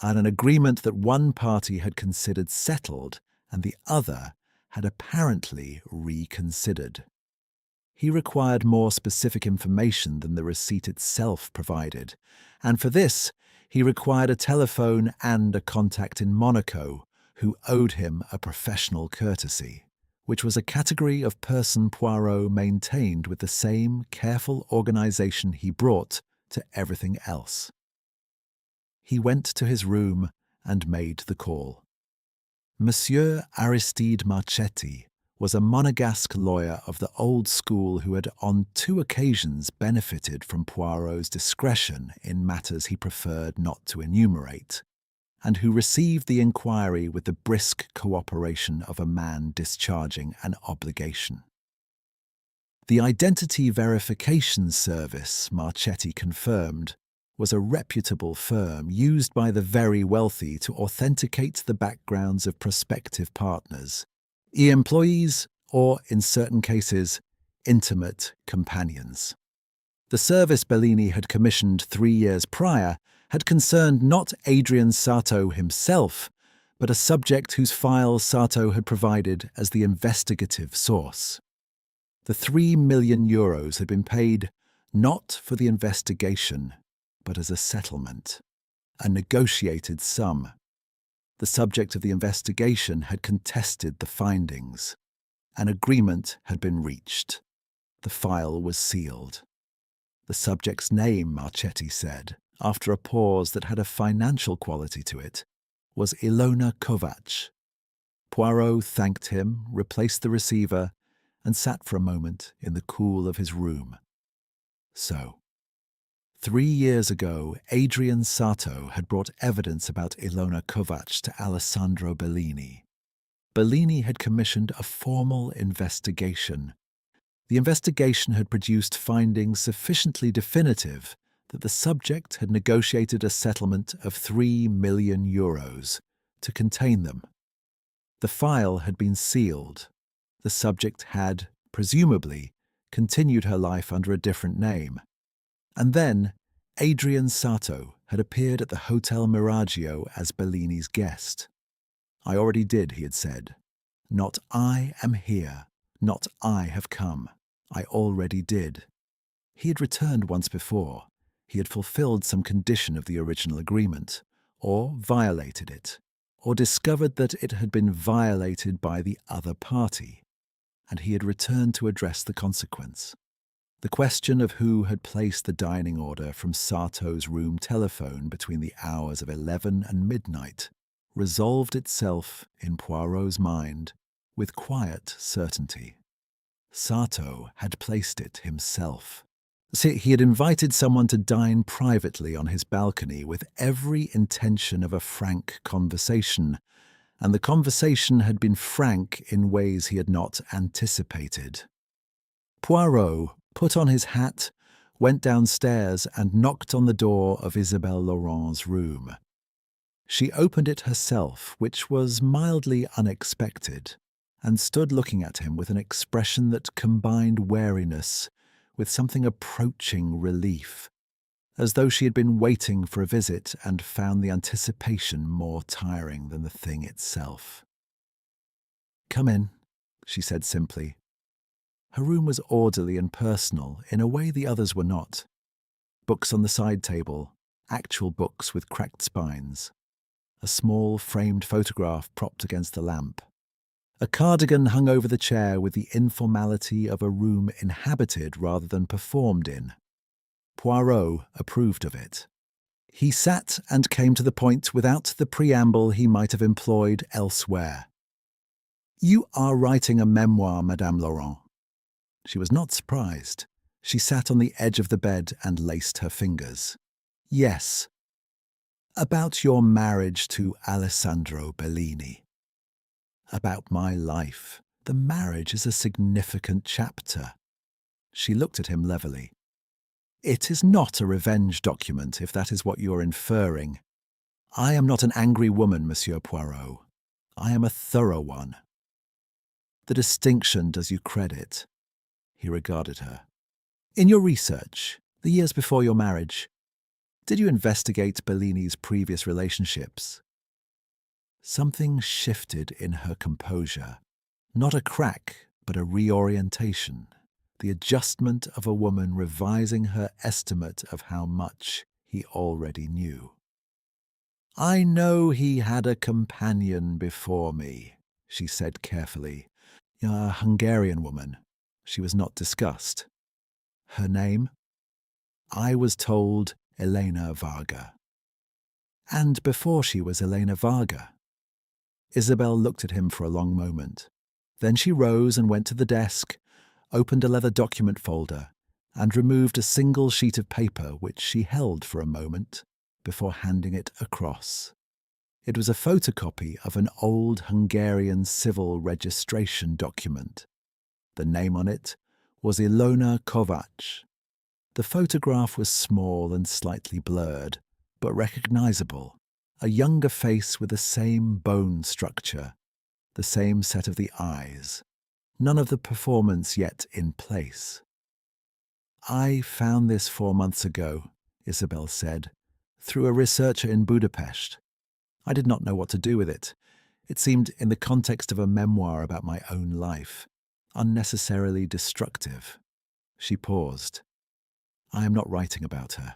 and an agreement that one party had considered settled and the other had apparently reconsidered. He required more specific information than the receipt itself provided, and for this he required a telephone and a contact in Monaco who owed him a professional courtesy, which was a category of person Poirot maintained with the same careful organization he brought to everything else. He went to his room and made the call. Monsieur Aristide Marchetti was a Monegasque lawyer of the old school who had on 2 occasions benefited from Poirot's discretion in matters he preferred not to enumerate, and who received the inquiry with the brisk cooperation of a man discharging an obligation. The identity verification service, Marchetti confirmed, was a reputable firm used by the very wealthy to authenticate the backgrounds of prospective partners, employees, or, in certain cases, intimate companions. The service Bellini had commissioned 3 years prior had concerned not Adrian Sato himself, but a subject whose file Sato had provided as the investigative source. The 3 million euros had been paid not for the investigation, but as a settlement, a negotiated sum. The subject of the investigation had contested the findings. An agreement had been reached. The file was sealed. The subject's name, Marchetti said, after a pause that had a financial quality to it, was Ilona Kovac. Poirot thanked him, replaced the receiver, and sat for a moment in the cool of his room. So, 3 years ago, Adrian Sato had brought evidence about Ilona Kovac to Alessandro Bellini. Bellini had commissioned a formal investigation. The investigation had produced findings sufficiently definitive that the subject had negotiated a settlement of 3 million euros to contain them. The file had been sealed. The subject had, presumably, continued her life under a different name. And then, Adrian Sato had appeared at the Hotel Miragio as Bellini's guest. I already did, he had said. Not I am here, not I have come. I already did. He had returned once before. He had fulfilled some condition of the original agreement, or violated it, or discovered that it had been violated by the other party, and he had returned to address the consequence. The question of who had placed the dining order from Sato's room telephone between the hours of 11 and midnight resolved itself in Poirot's mind with quiet certainty. Sato had placed it himself. See, he had invited someone to dine privately on his balcony with every intention of a frank conversation, and the conversation had been frank in ways he had not anticipated. Poirot put on his hat, went downstairs and knocked on the door of Isabelle Laurent's room. She opened it herself, which was mildly unexpected, and stood looking at him with an expression that combined wariness with something approaching relief, as though she had been waiting for a visit and found the anticipation more tiring than the thing itself. "Come in," she said simply. Her room was orderly and personal in a way the others were not. Books on the side table, actual books with cracked spines, a small framed photograph propped against the lamp. A cardigan hung over the chair with the informality of a room inhabited rather than performed in. Poirot approved of it. He sat and came to the point without the preamble he might have employed elsewhere. "You are writing a memoir, Madame Laurent." She was not surprised. She sat on the edge of the bed and laced her fingers. "Yes." "About your marriage to Alessandro Bellini." "About my life. The marriage is a significant chapter." She looked at him levelly. "It is not a revenge document, if that is what you're inferring. I am not an angry woman, Monsieur Poirot. I am a thorough one." "The distinction does you credit." He regarded her. "In your research, the years before your marriage, did you investigate Bellini's previous relationships?" Something shifted in her composure. Not a crack, but a reorientation. The adjustment of a woman revising her estimate of how much he already knew. "I know he had a companion before me," she said carefully. "A Hungarian woman." She was not discussed. "Her name?" "I was told Elena Varga." "And before she was Elena Varga?" Isabelle looked at him for a long moment. Then she rose and went to the desk, opened a leather document folder, and removed a single sheet of paper which she held for a moment before handing it across. It was a photocopy of an old Hungarian civil registration document. The name on it was Ilona Kovacs. The photograph was small and slightly blurred, but recognizable. A younger face with the same bone structure, the same set of the eyes, none of the performance yet in place. "I found this 4 months ago," Isabelle said, "through a researcher in Budapest. I did not know what to do with it. It seemed, in the context of a memoir about my own life, unnecessarily destructive." She paused. "I am not writing about her.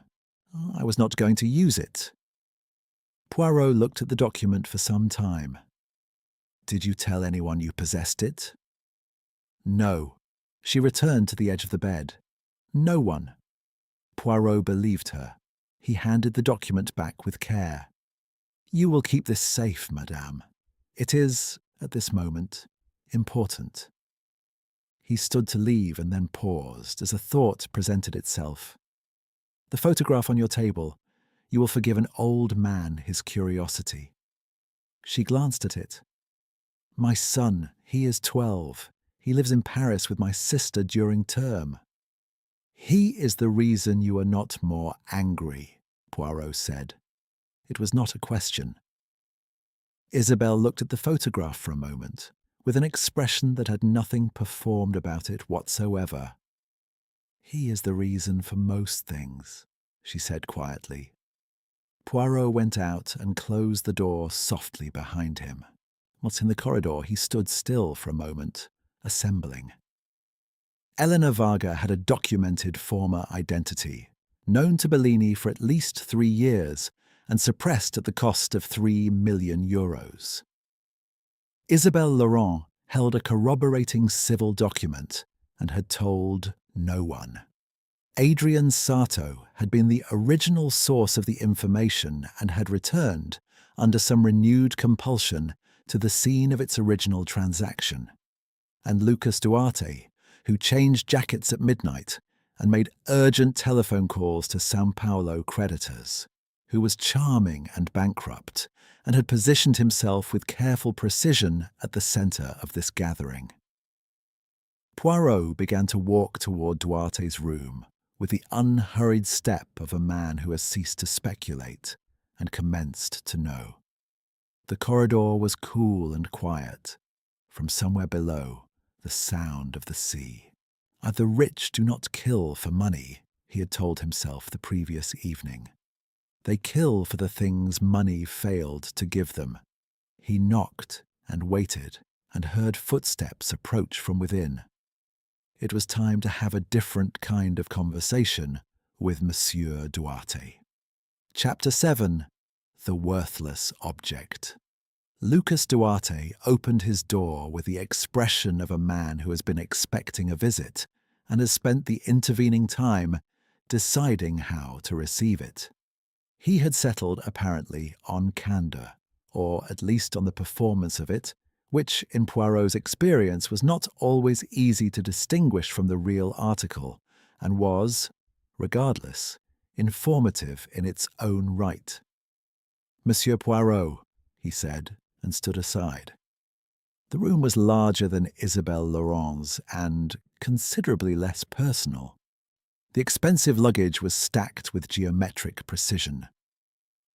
I was not going to use it." Poirot looked at the document for some time. "Did you tell anyone you possessed it?" "No." She returned to the edge of the bed. "No one." Poirot believed her. He handed the document back with care. "You will keep this safe, madame. It is, at this moment, important." He stood to leave and then paused as a thought presented itself. "The photograph on your table. You will forgive an old man his curiosity." She glanced at it. "My son, he is 12. He lives in Paris with my sister during term." "He is the reason you are not more angry," Poirot said. It was not a question. Isabelle looked at the photograph for a moment, with an expression that had nothing performed about it whatsoever. "He is the reason for most things," she said quietly. Poirot went out and closed the door softly behind him. Once in the corridor, he stood still for a moment, assembling. Elena Varga had a documented former identity, known to Bellini for at least 3 years and suppressed at the cost of €3 million. Isabelle Laurent held a corroborating civil document and had told no one. Adrian Sato had been the original source of the information and had returned, under some renewed compulsion, to the scene of its original transaction. And Lucas Duarte, who changed jackets at midnight and made urgent telephone calls to São Paulo creditors, who was charming and bankrupt, and had positioned himself with careful precision at the centre of this gathering. Poirot began to walk toward Duarte's room with the unhurried step of a man who has ceased to speculate and commenced to know. The corridor was cool and quiet. From somewhere below, the sound of the sea. The rich do not kill for money, he had told himself the previous evening. They kill for the things money failed to give them. He knocked and waited and heard footsteps approach from within. It was time to have a different kind of conversation with Monsieur Duarte. Chapter 7. The Worthless Object. Lucas Duarte opened his door with the expression of a man who has been expecting a visit and has spent the intervening time deciding how to receive it. He had settled, apparently, on candour, or at least on the performance of it, which, in Poirot's experience, was not always easy to distinguish from the real article, and was, regardless, informative in its own right. "Monsieur Poirot," he said, and stood aside. The room was larger than Isabelle Laurent's and considerably less personal. The expensive luggage was stacked with geometric precision.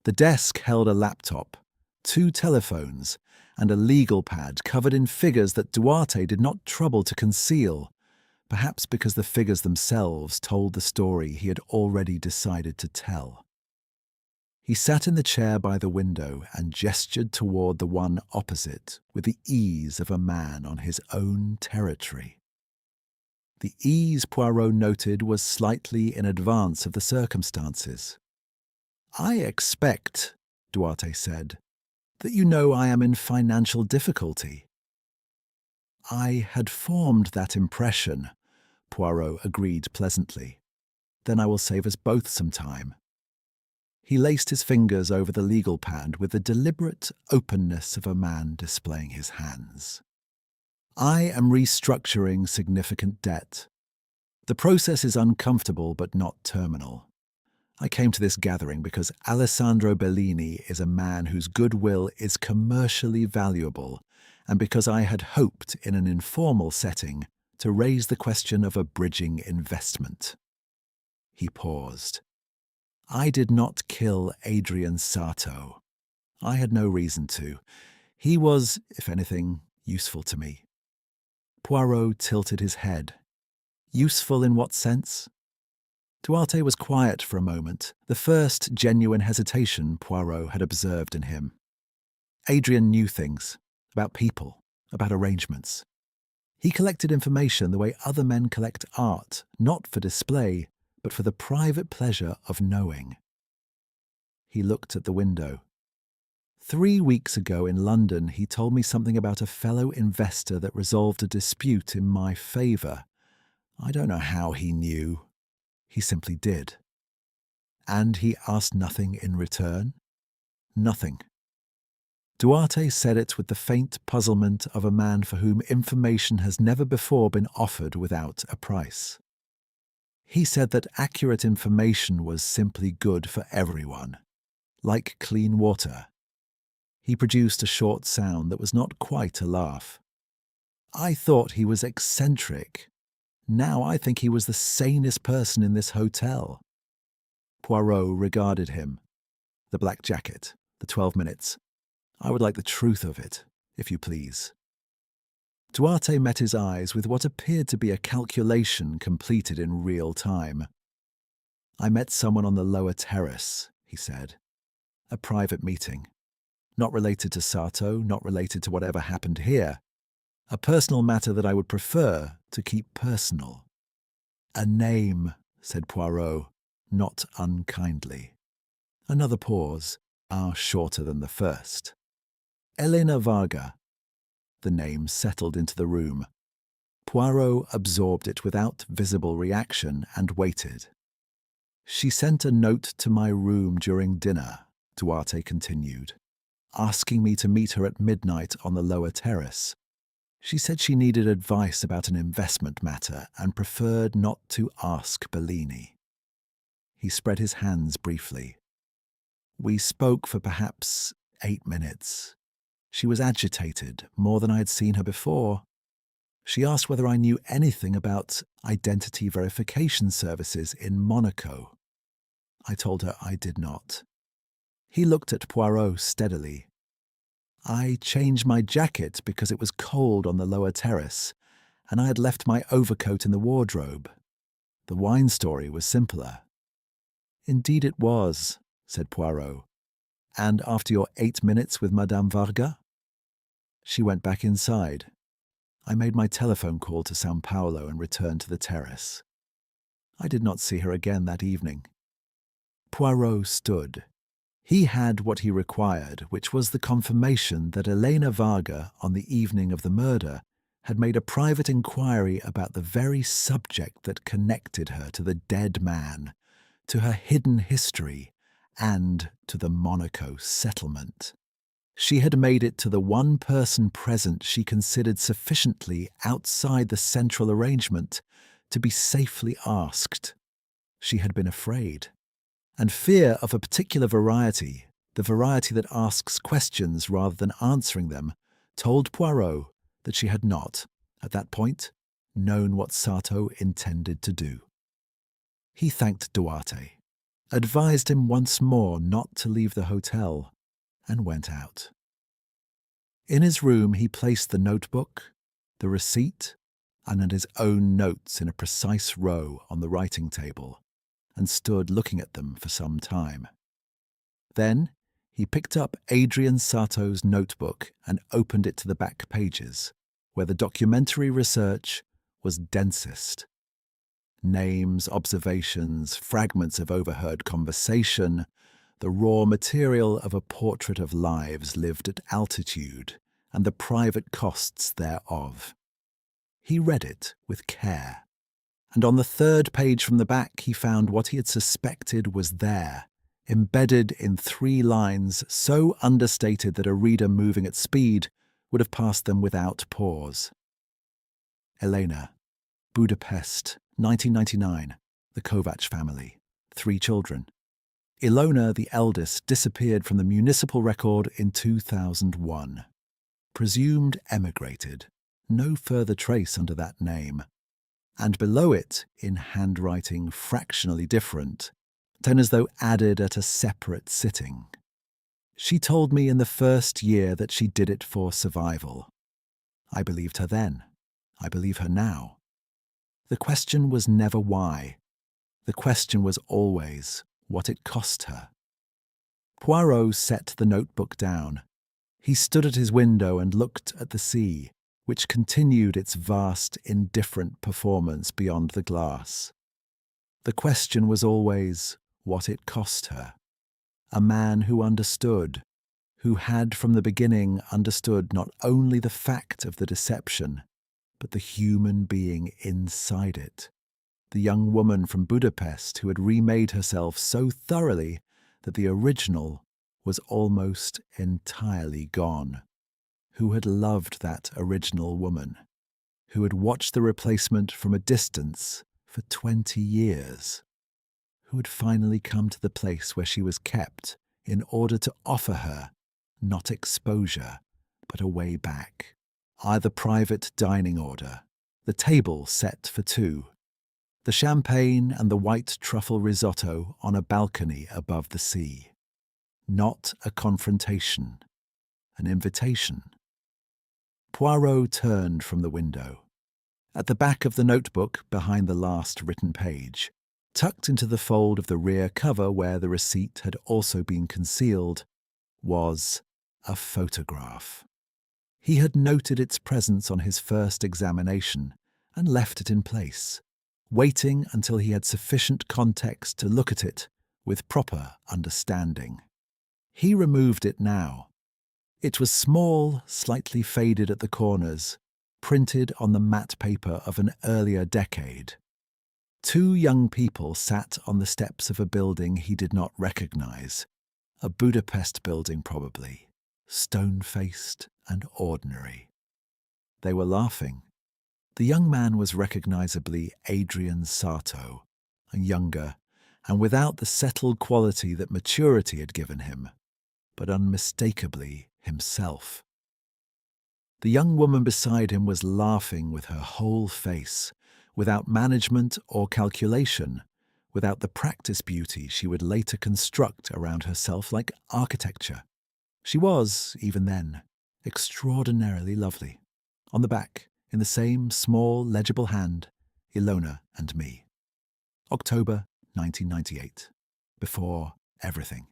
The desk held a laptop, 2 telephones, and a legal pad covered in figures that Duarte did not trouble to conceal, perhaps because the figures themselves told the story he had already decided to tell. He sat in the chair by the window and gestured toward the one opposite with the ease of a man on his own territory. The ease, Poirot noted, was slightly in advance of the circumstances. "I expect," Duarte said, "that you know I am in financial difficulty." "I had formed that impression," Poirot agreed pleasantly. "Then I will save us both some time." He laced his fingers over the legal pad with the deliberate openness of a man displaying his hands. "I am restructuring significant debt. The process is uncomfortable but not terminal. I came to this gathering because Alessandro Bellini is a man whose goodwill is commercially valuable, and because I had hoped in an informal setting to raise the question of a bridging investment." He paused. "I did not kill Adrian Sarto. I had no reason to. He was, if anything, useful to me." Poirot tilted his head. "Useful in what sense?" Duarte was quiet for a moment, the first genuine hesitation Poirot had observed in him. Adrian knew things, about people, about arrangements. He collected information the way other men collect art, not for display, but for the private pleasure of knowing. He looked at the window. 3 weeks ago in London, he told me something about a fellow investor that resolved a dispute in my favour. I don't know how he knew. He simply did. And he asked nothing in return? Nothing. Duarte said it with the faint puzzlement of a man for whom information has never before been offered without a price. He said that accurate information was simply good for everyone, like clean water. He produced a short sound that was not quite a laugh. I thought he was eccentric. Now I think he was the sanest person in this hotel. Poirot regarded him. The black jacket, the 12 minutes. I would like the truth of it, if you please. Duarte met his eyes with what appeared to be a calculation completed in real time. "I met someone on the lower terrace," he said. "A private meeting. Not related to Sarto, not related to whatever happened here. A personal matter that I would prefer to keep personal." "A name," said Poirot, not unkindly. Another pause, shorter than the first. "Elena Varga." The name settled into the room. Poirot absorbed it without visible reaction and waited. "She sent a note to my room during dinner," Duarte continued, "asking me to meet her at midnight on the lower terrace. She said she needed advice about an investment matter and preferred not to ask Bellini. He spread his hands briefly. We spoke for perhaps 8 minutes. She was agitated, more than I had seen her before. She asked whether I knew anything about identity verification services in Monaco. I told her I did not. He looked at Poirot steadily. I changed my jacket because it was cold on the lower terrace, and I had left my overcoat in the wardrobe. The wine story was simpler. Indeed it was, said Poirot. And after your 8 minutes with Madame Varga? She went back inside. I made my telephone call to São Paulo and returned to the terrace. I did not see her again that evening. Poirot stood. He had what he required, which was the confirmation that Elena Varga, on the evening of the murder, had made a private inquiry about the very subject that connected her to the dead man, to her hidden history, and to the Monaco settlement. She had made it to the one person present she considered sufficiently outside the central arrangement to be safely asked. She had been afraid. And fear of a particular variety, the variety that asks questions rather than answering them, told Poirot that she had not, at that point, known what Sato intended to do. He thanked Duarte, advised him once more not to leave the hotel, and went out. In his room he placed the notebook, the receipt, and his own notes in a precise row on the writing table, and stood looking at them for some time. Then he picked up Adrian Sato's notebook and opened it to the back pages, where the documentary research was densest. Names, observations, fragments of overheard conversation, the raw material of a portrait of lives lived at altitude and the private costs thereof. He read it with care, and on the third page from the back he found what he had suspected was there, embedded in 3 lines so understated that a reader moving at speed would have passed them without pause. Elena, Budapest, 1999, the Kovac family, 3 children. Ilona, the eldest, disappeared from the municipal record in 2001. Presumed emigrated, no further trace under that name. And below it, in handwriting fractionally different, done as though added at a separate sitting. She told me in the first year that she did it for survival. I believed her then. I believe her now. The question was never why. The question was always what it cost her. Poirot set the notebook down. He stood at his window and looked at the sea, which continued its vast, indifferent performance beyond the glass. The question was always what it cost her. A man who understood, who had from the beginning understood not only the fact of the deception, but the human being inside it. The young woman from Budapest who had remade herself so thoroughly that the original was almost entirely gone, who had loved that original woman, who had watched the replacement from a distance for 20 years, who had finally come to the place where she was kept in order to offer her not exposure, but a way back, either private dining order, the table set for 2, the champagne and the white truffle risotto on a balcony above the sea. Not a confrontation, an invitation. Poirot turned from the window. At the back of the notebook, behind the last written page, tucked into the fold of the rear cover where the receipt had also been concealed, was a photograph. He had noted its presence on his first examination and left it in place, waiting until he had sufficient context to look at it with proper understanding. He removed it now. It was small, slightly faded at the corners, printed on the matte paper of an earlier decade. 2 young people sat on the steps of a building he did not recognize, a Budapest building probably, stone-faced and ordinary. They were laughing. The young man was recognizably Adrian Sarto, and younger, and without the settled quality that maturity had given him, but unmistakably himself. The young woman beside him was laughing with her whole face, without management or calculation, without the practice beauty she would later construct around herself like architecture. She was, even then, extraordinarily lovely. On the back, in the same small, legible hand, Ilona and me. October 1998. Before everything.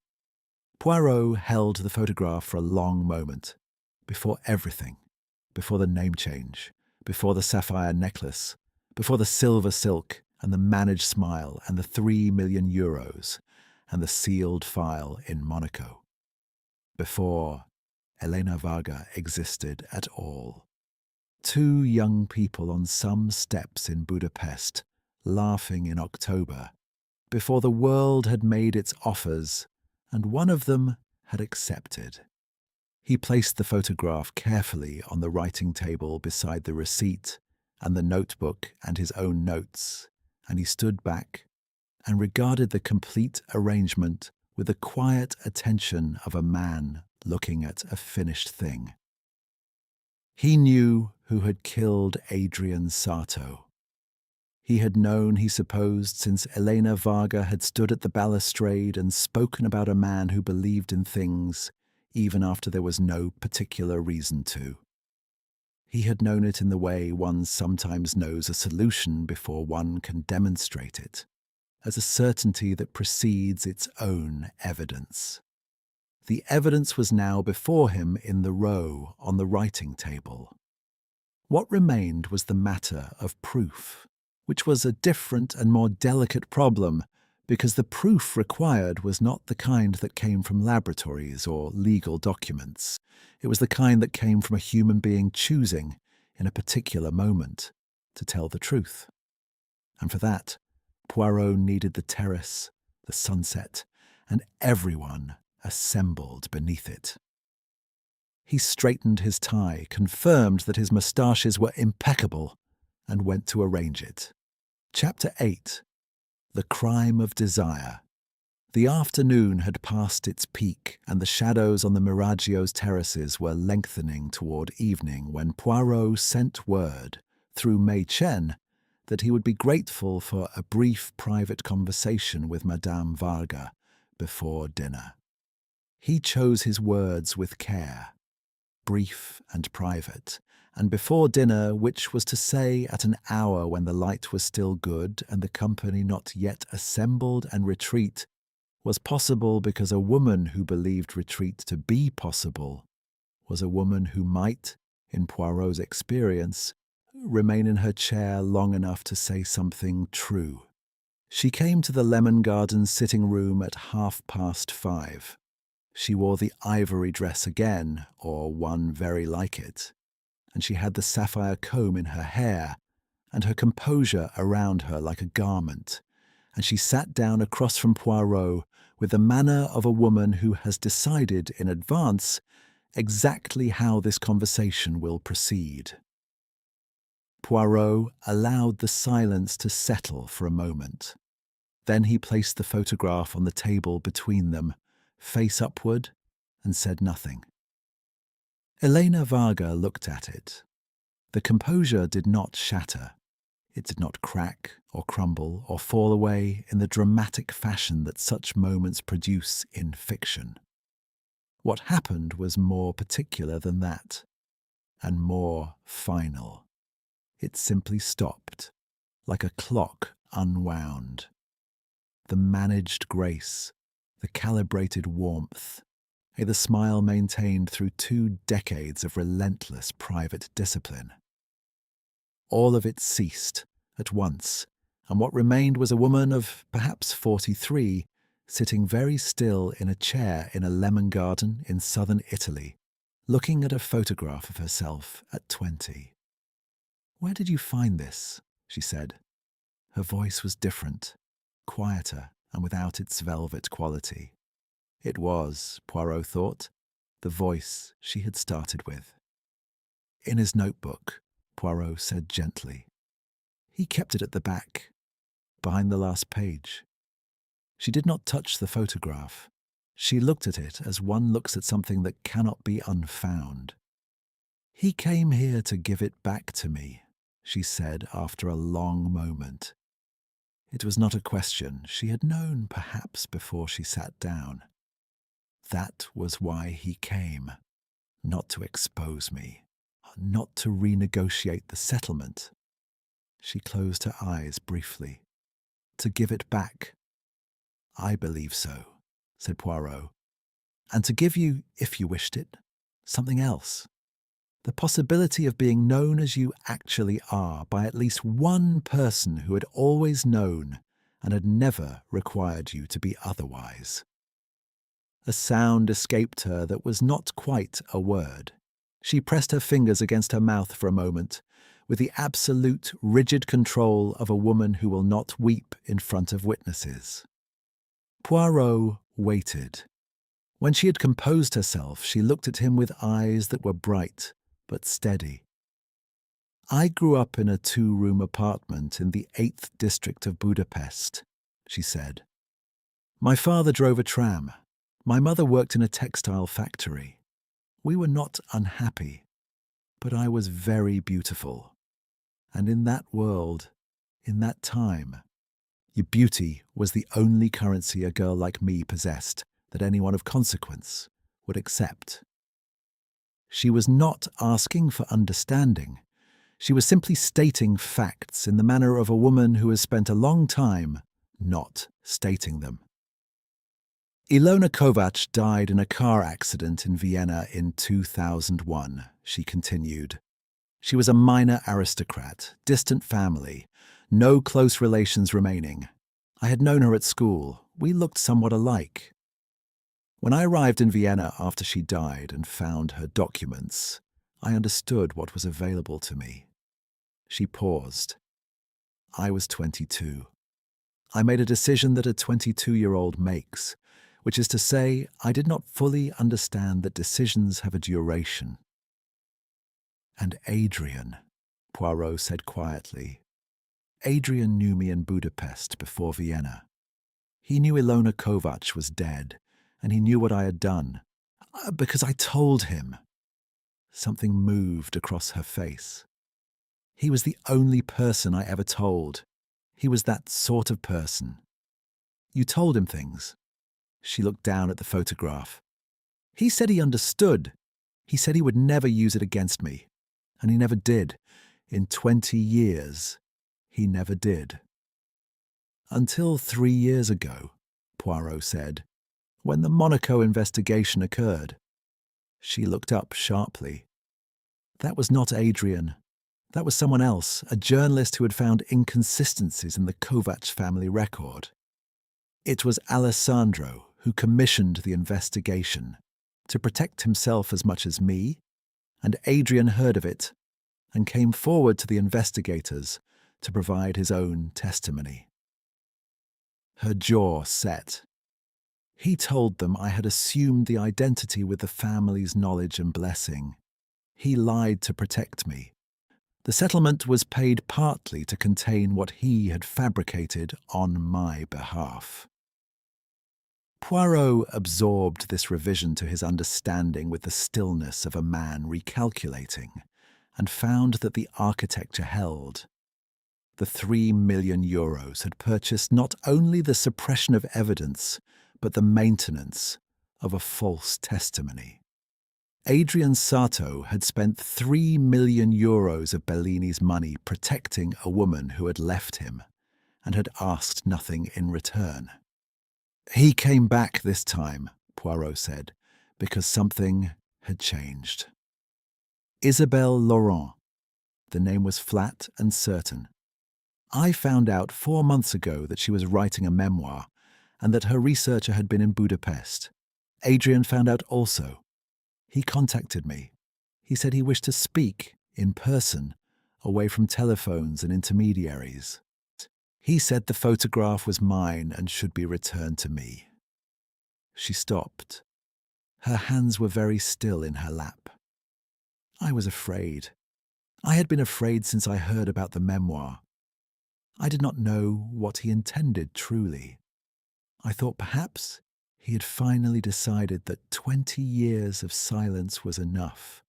Poirot held the photograph for a long moment. Before everything. Before the name change. Before the sapphire necklace. Before the silver silk and the managed smile and the 3 million euros and the sealed file in Monaco. Before Elena Varga existed at all. Two young people on some steps in Budapest, laughing in October, before the world had made its offers, and one of them had accepted. He placed the photograph carefully on the writing table beside the receipt and the notebook and his own notes, and he stood back and regarded the complete arrangement with the quiet attention of a man looking at a finished thing. He knew who had killed Adrian Sarto. He had known, he supposed, since Elena Varga had stood at the balustrade and spoken about a man who believed in things even after there was no particular reason to. He had known it in the way one sometimes knows a solution before one can demonstrate it, as a certainty that precedes its own evidence. The evidence was now before him in the row on the writing table. What remained was the matter of proof, which was a different and more delicate problem, because the proof required was not the kind that came from laboratories or legal documents. It was the kind that came from a human being choosing, in a particular moment, to tell the truth. And for that, Poirot needed the terrace, the sunset, and everyone assembled beneath it. He straightened his tie, confirmed that his moustaches were impeccable, and went to arrange it. Chapter 8. The Crime of Desire. The afternoon had passed its peak, and the shadows on the Miraggio's terraces were lengthening toward evening when Poirot sent word, through Mei Chen, that he would be grateful for a brief private conversation with Madame Varga before dinner. He chose his words with care, brief and private, and before dinner, which was to say at an hour when the light was still good and the company not yet assembled, and retreat was possible because a woman who believed retreat to be possible was a woman who might, in Poirot's experience, remain in her chair long enough to say something true. She came to the Lemon Garden sitting room at 5:30. She wore the ivory dress again, or one very like it, and she had the sapphire comb in her hair, and her composure around her like a garment, and she sat down across from Poirot with the manner of a woman who has decided in advance exactly how this conversation will proceed. Poirot allowed the silence to settle for a moment. Then he placed the photograph on the table between them, face upward, and said nothing. Elena Varga looked at it. The composure did not shatter. It did not crack or crumble or fall away in the dramatic fashion that such moments produce in fiction. What happened was more particular than that, and more final. It simply stopped, like a clock unwound. The managed grace, the calibrated warmth, the smile maintained through 2 decades of relentless private discipline. All of it ceased at once, and what remained was a woman of perhaps 43, sitting very still in a chair in a lemon garden in southern Italy, looking at a photograph of herself at 20. "Where did you find this?" she said. Her voice was different, quieter, and without its velvet quality. It was, Poirot thought, the voice she had started with. In his notebook, Poirot said gently. He kept it at the back, behind the last page. She did not touch the photograph. She looked at it as one looks at something that cannot be unfound. He came here to give it back to me, she said after a long moment. It was not a question she had known perhaps before she sat down. That was why he came, not to expose me, not to renegotiate the settlement. She closed her eyes briefly. To give it back. I believe so, said Poirot. And to give you, if you wished it, something else. The possibility of being known as you actually are by at least one person who had always known and had never required you to be otherwise. A sound escaped her that was not quite a word. She pressed her fingers against her mouth for a moment, with the absolute, rigid control of a woman who will not weep in front of witnesses. Poirot waited. When she had composed herself, she looked at him with eyes that were bright but steady. I grew up in a 2-room apartment in the 8th district of Budapest, she said. My father drove a tram. My mother worked in a textile factory. We were not unhappy, but I was very beautiful. And in that world, in that time, your beauty was the only currency a girl like me possessed that anyone of consequence would accept. She was not asking for understanding. She was simply stating facts in the manner of a woman who has spent a long time not stating them. Ilona Kovacs died in a car accident in Vienna in 2001, she continued. She was a minor aristocrat, distant family, no close relations remaining. I had known her at school. We looked somewhat alike. When I arrived in Vienna after she died and found her documents, I understood what was available to me. She paused. I was 22. I made a decision that a 22-year-old makes, which is to say, I did not fully understand that decisions have a duration. And Adrian, Poirot said quietly. Adrian knew me in Budapest before Vienna. He knew Ilona Kovacs was dead, and he knew what I had done. Because I told him. Something moved across her face. He was the only person I ever told. He was that sort of person. You told him things. She looked down at the photograph. He said he understood. He said he would never use it against me. And he never did. In 20 years, he never did. Until 3 years ago, Poirot said, when the Monaco investigation occurred. She looked up sharply. That was not Adrian. That was someone else, a journalist who had found inconsistencies in the Kovacs family record. It was Alessandro who commissioned the investigation to protect himself as much as me, and Adrian heard of it and came forward to the investigators to provide his own testimony. Her jaw set. He told them I had assumed the identity with the family's knowledge and blessing. He lied to protect me. The settlement was paid partly to contain what he had fabricated on my behalf. Poirot absorbed this revision to his understanding with the stillness of a man recalculating, and found that the architecture held. The 3 million euros had purchased not only the suppression of evidence, but the maintenance of a false testimony. Adrian Sato had spent 3 million euros of Bellini's money protecting a woman who had left him and had asked nothing in return. He came back this time, Poirot said, because something had changed. Isabelle Laurent. The name was flat and certain. I found out 4 months ago that she was writing a memoir and that her researcher had been in Budapest. Adrian found out also. He contacted me. He said he wished to speak in person, away from telephones and intermediaries. He said the photograph was mine and should be returned to me. She stopped. Her hands were very still in her lap. I was afraid. I had been afraid since I heard about the memoir. I did not know what he intended truly. I thought perhaps he had finally decided that 20 years of silence was enough,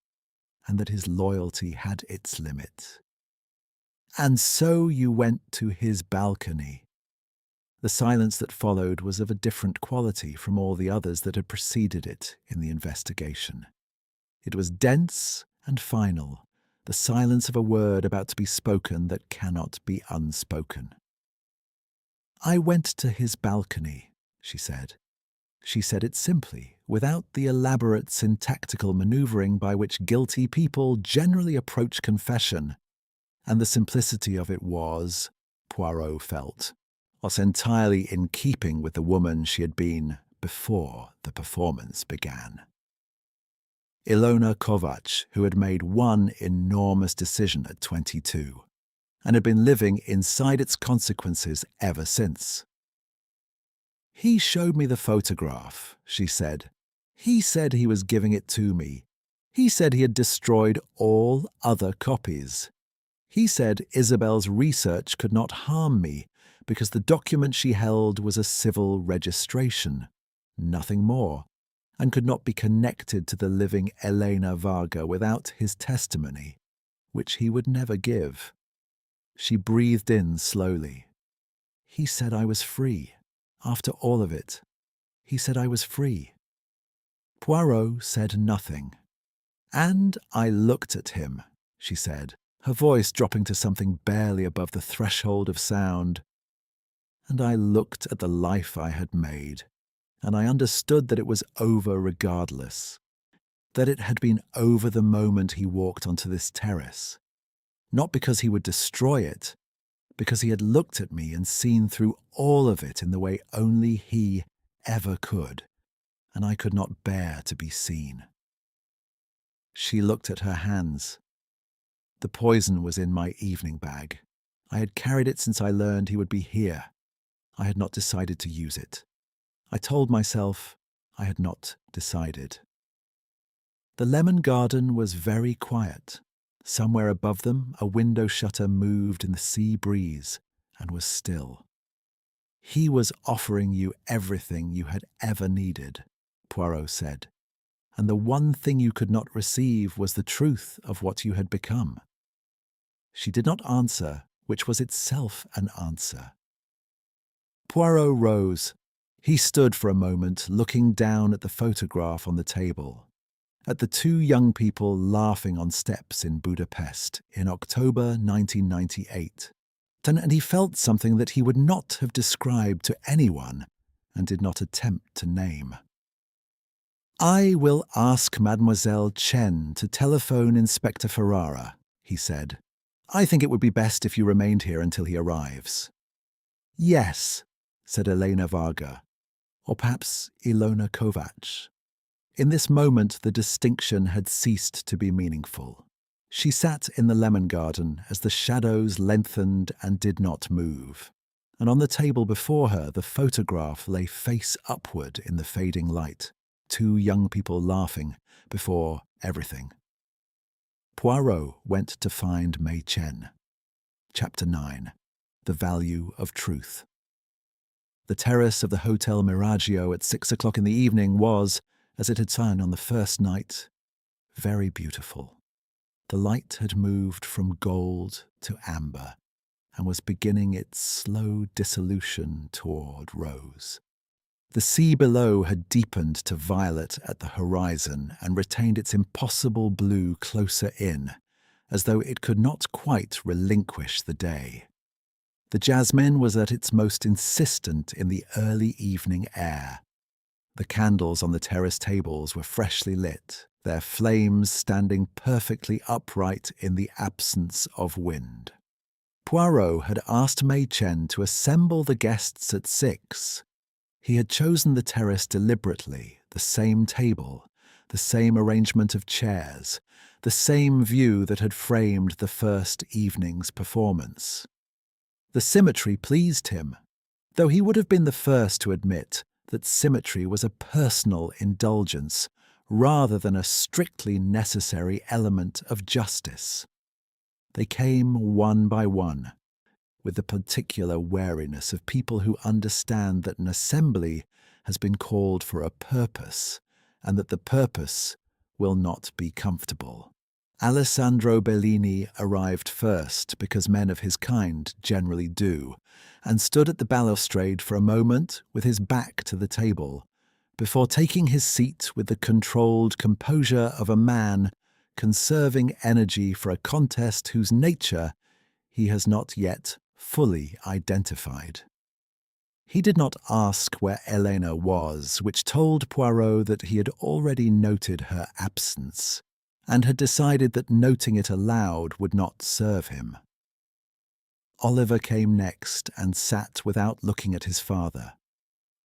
and that his loyalty had its limit. And so you went to his balcony. The silence that followed was of a different quality from all the others that had preceded it in the investigation. It was dense and final, the silence of a word about to be spoken that cannot be unspoken. I went to his balcony, she said. She said it simply, without the elaborate syntactical manoeuvring by which guilty people generally approach confession, and the simplicity of it was, Poirot felt, was entirely in keeping with the woman she had been before the performance began. Ilona Kovacs, who had made one enormous decision at 22, and had been living inside its consequences ever since. He showed me the photograph, she said. He said he was giving it to me. He said he had destroyed all other copies. He said Isabel's research could not harm me because the document she held was a civil registration, nothing more, and could not be connected to the living Elena Varga without his testimony, which he would never give. She breathed in slowly. He said I was free. After all of it, he said I was free. Poirot said nothing. And I looked at him, she said, her voice dropping to something barely above the threshold of sound. And I looked at the life I had made, and I understood that it was over regardless, that it had been over the moment he walked onto this terrace, not because he would destroy it, because he had looked at me and seen through all of it in the way only he ever could, and I could not bear to be seen. She looked at her hands. The poison was in my evening bag. I had carried it since I learned he would be here. I had not decided to use it. I told myself I had not decided. The lemon garden was very quiet. Somewhere above them, a window shutter moved in the sea breeze and was still. He was offering you everything you had ever needed, Poirot said, and the one thing you could not receive was the truth of what you had become. She did not answer, which was itself an answer. Poirot rose. He stood for a moment, looking down at the photograph on the table, at the two young people laughing on steps in Budapest in October 1998. And he felt something that he would not have described to anyone and did not attempt to name. I will ask Mademoiselle Chen to telephone Inspector Ferrara, he said. I think it would be best if you remained here until he arrives. Yes, said Elena Varga, or perhaps Ilona Kovacs. In this moment the distinction had ceased to be meaningful. She sat in the lemon garden as the shadows lengthened and did not move, and on the table before her the photograph lay face upward in the fading light, two young people laughing before everything. Poirot went to find Mei Chen. Chapter 9. The Value of Truth. The terrace of the Hotel Miragio at 6 o'clock in the evening was, as it had sung on the first night, very beautiful. The light had moved from gold to amber and was beginning its slow dissolution toward rose. The sea below had deepened to violet at the horizon and retained its impossible blue closer in, as though it could not quite relinquish the day. The jasmine was at its most insistent in the early evening air. The candles on the terrace tables were freshly lit, their flames standing perfectly upright in the absence of wind. Poirot had asked Mei Chen to assemble the guests at 6. He had chosen the terrace deliberately, the same table, the same arrangement of chairs, the same view that had framed the first evening's performance. The symmetry pleased him, though he would have been the first to admit that symmetry was a personal indulgence rather than a strictly necessary element of justice. They came one by one, with the particular wariness of people who understand that an assembly has been called for a purpose, and that the purpose will not be comfortable. Alessandro Bellini arrived first, because men of his kind generally do, and stood at the balustrade for a moment with his back to the table, before taking his seat with the controlled composure of a man conserving energy for a contest whose nature he has not yet fully identified. He did not ask where Elena was, which told Poirot that he had already noted her absence, and had decided that noting it aloud would not serve him. Oliver came next and sat without looking at his father.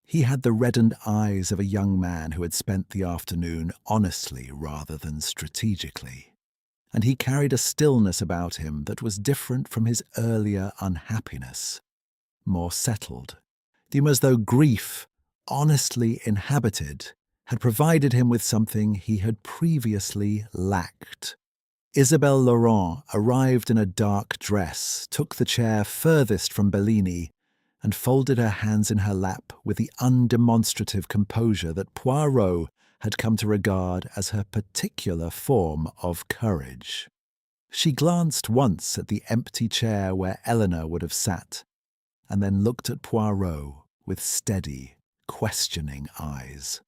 He had the reddened eyes of a young man who had spent the afternoon honestly rather than strategically, and he carried a stillness about him that was different from his earlier unhappiness, more settled, dim as though grief, honestly inhabited, had provided him with something he had previously lacked. Isabelle Laurent arrived in a dark dress, took the chair furthest from Bellini, and folded her hands in her lap with the undemonstrative composure that Poirot had come to regard as her particular form of courage. She glanced once at the empty chair where Eleanor would have sat, and then looked at Poirot with steady, questioning eyes.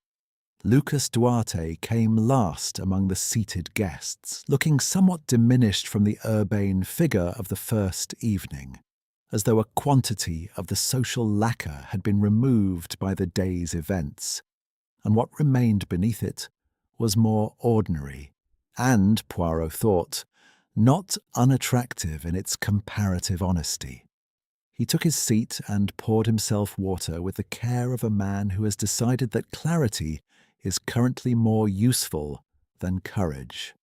Lucas Duarte came last among the seated guests, looking somewhat diminished from the urbane figure of the first evening, as though a quantity of the social lacquer had been removed by the day's events, and what remained beneath it was more ordinary, and, Poirot thought, not unattractive in its comparative honesty. He took his seat and poured himself water with the care of a man who has decided that clarity is currently more useful than courage.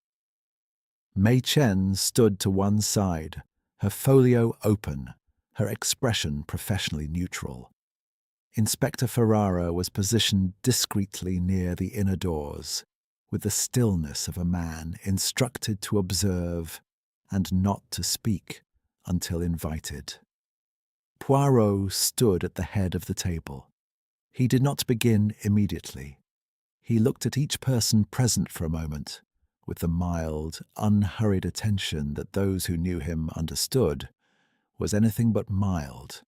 Mei Chen stood to one side, her folio open, her expression professionally neutral. Inspector Ferrara was positioned discreetly near the inner doors, with the stillness of a man instructed to observe and not to speak until invited. Poirot stood at the head of the table. He did not begin immediately. He looked at each person present for a moment, with the mild, unhurried attention that those who knew him understood was anything but mild,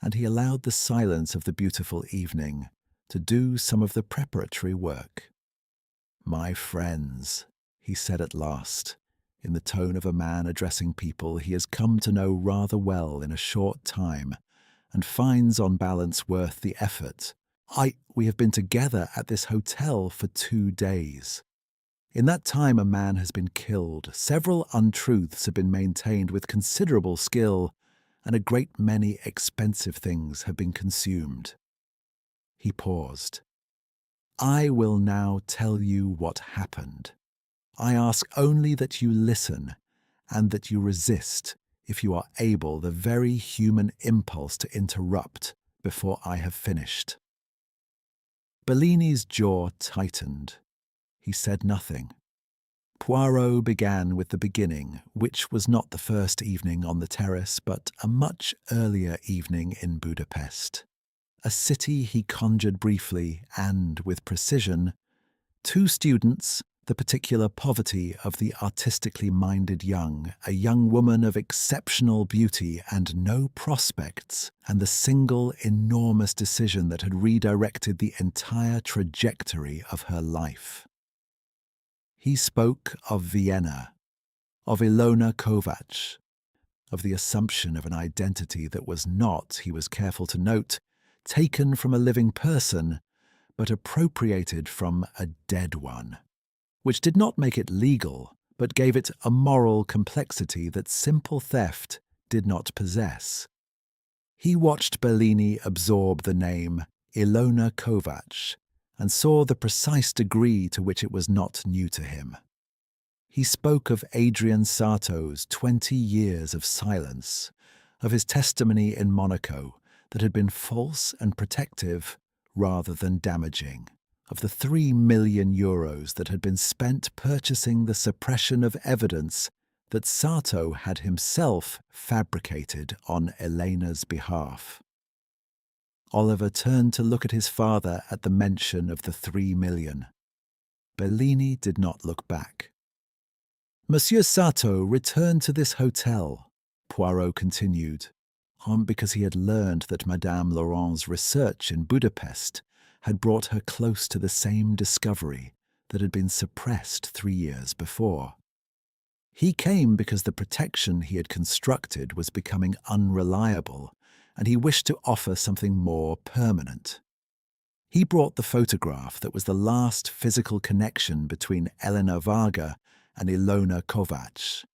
and he allowed the silence of the beautiful evening to do some of the preparatory work. "My friends," he said at last, in the tone of a man addressing people he has come to know rather well in a short time, and finds on balance worth the effort. We have been together at this hotel for 2 days. In that time a man has been killed, several untruths have been maintained with considerable skill, and a great many expensive things have been consumed. He paused. I will now tell you what happened. I ask only that you listen, and that you resist, if you are able, the very human impulse to interrupt before I have finished. Bellini's jaw tightened. He said nothing. Poirot began with the beginning, which was not the first evening on the terrace, but a much earlier evening in Budapest. A city he conjured briefly and with precision. 2 students, the particular poverty of the artistically minded young, a young woman of exceptional beauty and no prospects, and the single enormous decision that had redirected the entire trajectory of her life. He spoke of Vienna, of Ilona Kovacs, of the assumption of an identity that was not, he was careful to note, taken from a living person, but appropriated from a dead one, which did not make it legal, but gave it a moral complexity that simple theft did not possess. He watched Bellini absorb the name Ilona Kovacs, and saw the precise degree to which it was not new to him. He spoke of Adrian Sarto's 20 years of silence, of his testimony in Monaco that had been false and protective rather than damaging, of the €3 million that had been spent purchasing the suppression of evidence that Sato had himself fabricated on Elena's behalf. Oliver turned to look at his father at the mention of the $3 million. Bellini did not look back. Monsieur Sato returned to this hotel, Poirot continued, because he had learned that Madame Laurent's research in Budapest had brought her close to the same discovery that had been suppressed 3 years before. He came because the protection he had constructed was becoming unreliable, and he wished to offer something more permanent. He brought the photograph that was the last physical connection between Elena Varga and Ilona Kovacs,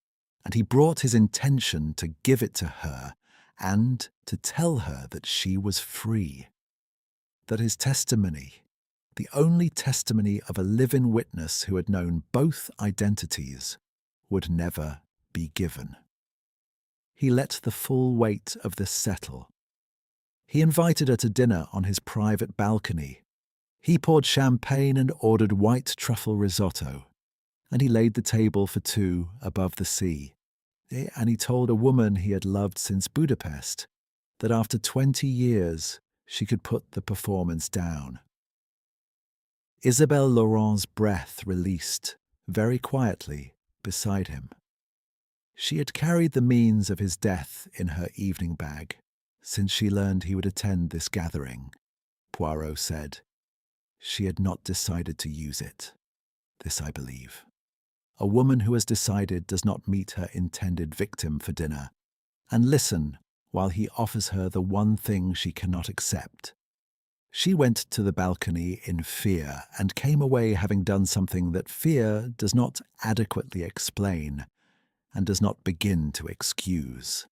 and he brought his intention to give it to her and to tell her that she was free. That his testimony, the only testimony of a living witness who had known both identities, would never be given. He let the full weight of this settle. He invited her to dinner on his private balcony. He poured champagne and ordered white truffle risotto, and he laid the table for two above the sea. And he told a woman he had loved since Budapest that after 20 years she could put the performance down. Isabelle Laurent's breath released, very quietly, beside him. She had carried the means of his death in her evening bag since she learned he would attend this gathering, Poirot said. She had not decided to use it. This I believe. A woman who has decided does not meet her intended victim for dinner and listen while he offers her the one thing she cannot accept. She went to the balcony in fear and came away having done something that fear does not adequately explain and does not begin to excuse.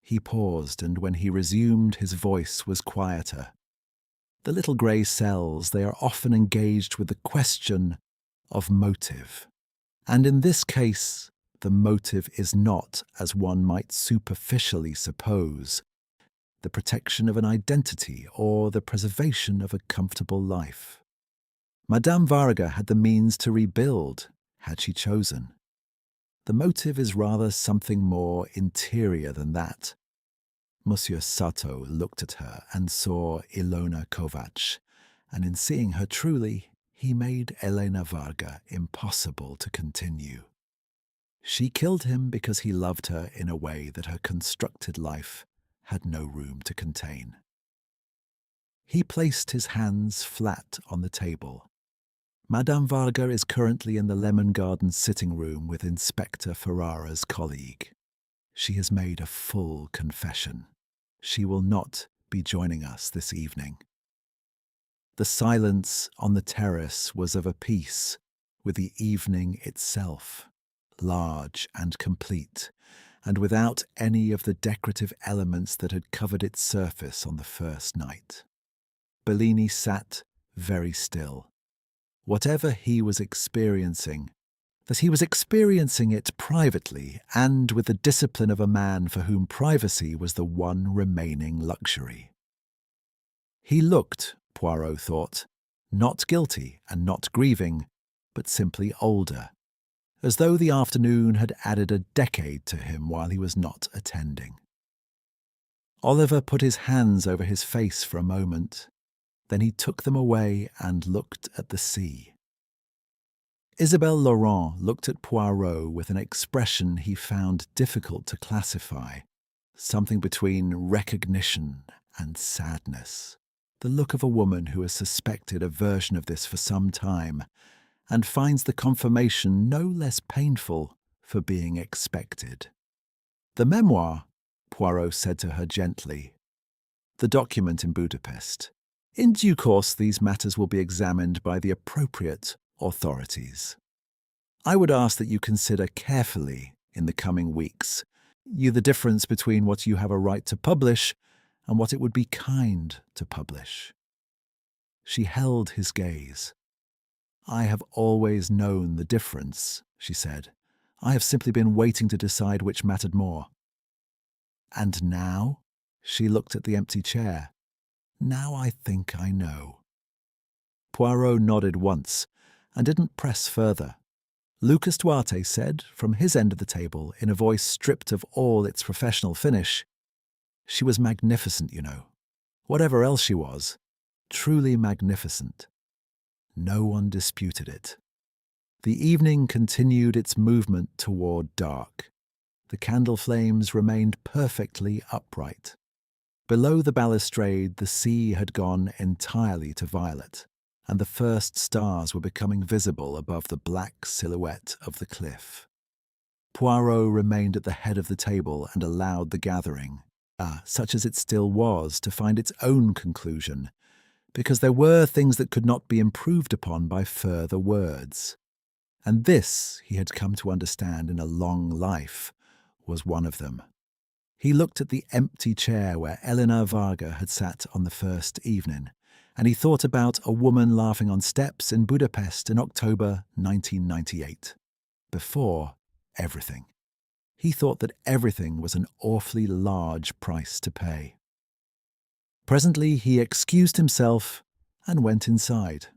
He paused, and when he resumed, his voice was quieter. The little grey cells, they are often engaged with the question of motive. And in this case, the motive is not, as one might superficially suppose, the protection of an identity or the preservation of a comfortable life. Madame Varga had the means to rebuild, had she chosen. The motive is rather something more interior than that. Monsieur Sato looked at her and saw Ilona Kovacs, and in seeing her truly, he made Elena Varga impossible to continue. She killed him because he loved her in a way that her constructed life had no room to contain. He placed his hands flat on the table. Madame Varga is currently in the Lemon Garden sitting room with Inspector Ferrara's colleague. She has made a full confession. She will not be joining us this evening. The silence on the terrace was of a piece with the evening itself, large and complete, and without any of the decorative elements that had covered its surface on the first night. Bellini sat very still. Whatever he was experiencing, that he was experiencing it privately and with the discipline of a man for whom privacy was the one remaining luxury. He looked, Poirot thought, not guilty and not grieving, but simply older, as though the afternoon had added a decade to him while he was not attending. Oliver put his hands over his face for a moment. Then he took them away and looked at the sea. Isabelle Laurent looked at Poirot with an expression he found difficult to classify, something between recognition and sadness, the look of a woman who has suspected a version of this for some time and finds the confirmation no less painful for being expected. "The memoir," Poirot said to her gently, "the document in Budapest. In due course, these matters will be examined by the appropriate authorities. I would ask that you consider carefully in the coming weeks the difference between what you have a right to publish and what it would be kind to publish." She held his gaze. "I have always known the difference," she said. "I have simply been waiting to decide which mattered more." "And now?" She looked at the empty chair. "Now I think I know." Poirot nodded once and didn't press further. Lucas Duarte said, from his end of the table, in a voice stripped of all its professional finish, "She was magnificent, you know. Whatever else she was, truly magnificent." No one disputed it. The evening continued its movement toward dark. The candle flames remained perfectly upright. Below the balustrade, the sea had gone entirely to violet, and the first stars were becoming visible above the black silhouette of the cliff. Poirot remained at the head of the table and allowed the gathering, such as it still was, to find its own conclusion, because there were things that could not be improved upon by further words. And this, he had come to understand in a long life, was one of them. He looked at the empty chair where Eleanor Varga had sat on the first evening, and he thought about a woman laughing on steps in Budapest in October 1998. Before everything. He thought that everything was an awfully large price to pay. Presently he excused himself and went inside.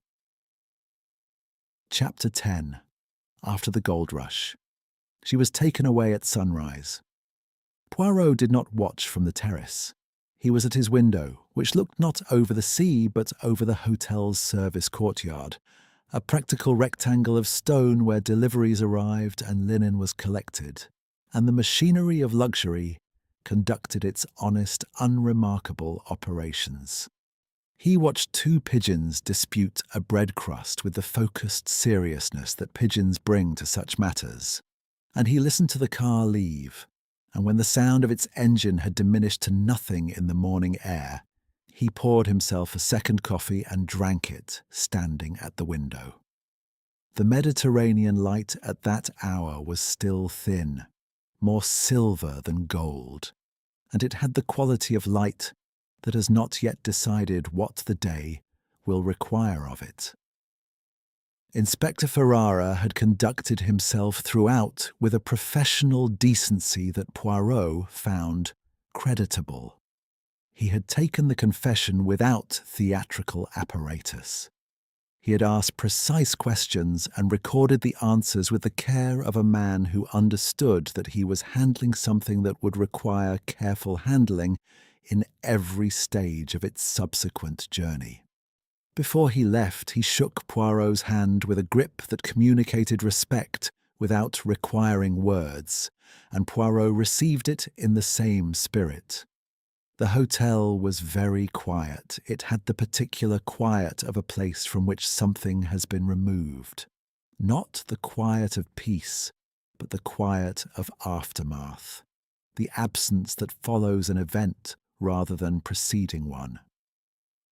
Chapter 10. After the gold rush. She was taken away at sunrise. Poirot did not watch from the terrace. He was at his window, which looked not over the sea but over the hotel's service courtyard, a practical rectangle of stone where deliveries arrived and linen was collected, and the machinery of luxury conducted its honest, unremarkable operations. He watched two pigeons dispute a bread crust with the focused seriousness that pigeons bring to such matters, and he listened to the car leave, and when the sound of its engine had diminished to nothing in the morning air, he poured himself a second coffee and drank it, standing at the window. The Mediterranean light at that hour was still thin, more silver than gold, and it had the quality of light that has not yet decided what the day will require of it. Inspector Ferrara had conducted himself throughout with a professional decency that Poirot found creditable. He had taken the confession without theatrical apparatus. He had asked precise questions and recorded the answers with the care of a man who understood that he was handling something that would require careful handling in every stage of its subsequent journey. Before he left, he shook Poirot's hand with a grip that communicated respect without requiring words, and Poirot received it in the same spirit. The hotel was very quiet. It had the particular quiet of a place from which something has been removed. Not the quiet of peace, but the quiet of aftermath, the absence that follows an event rather than preceding one.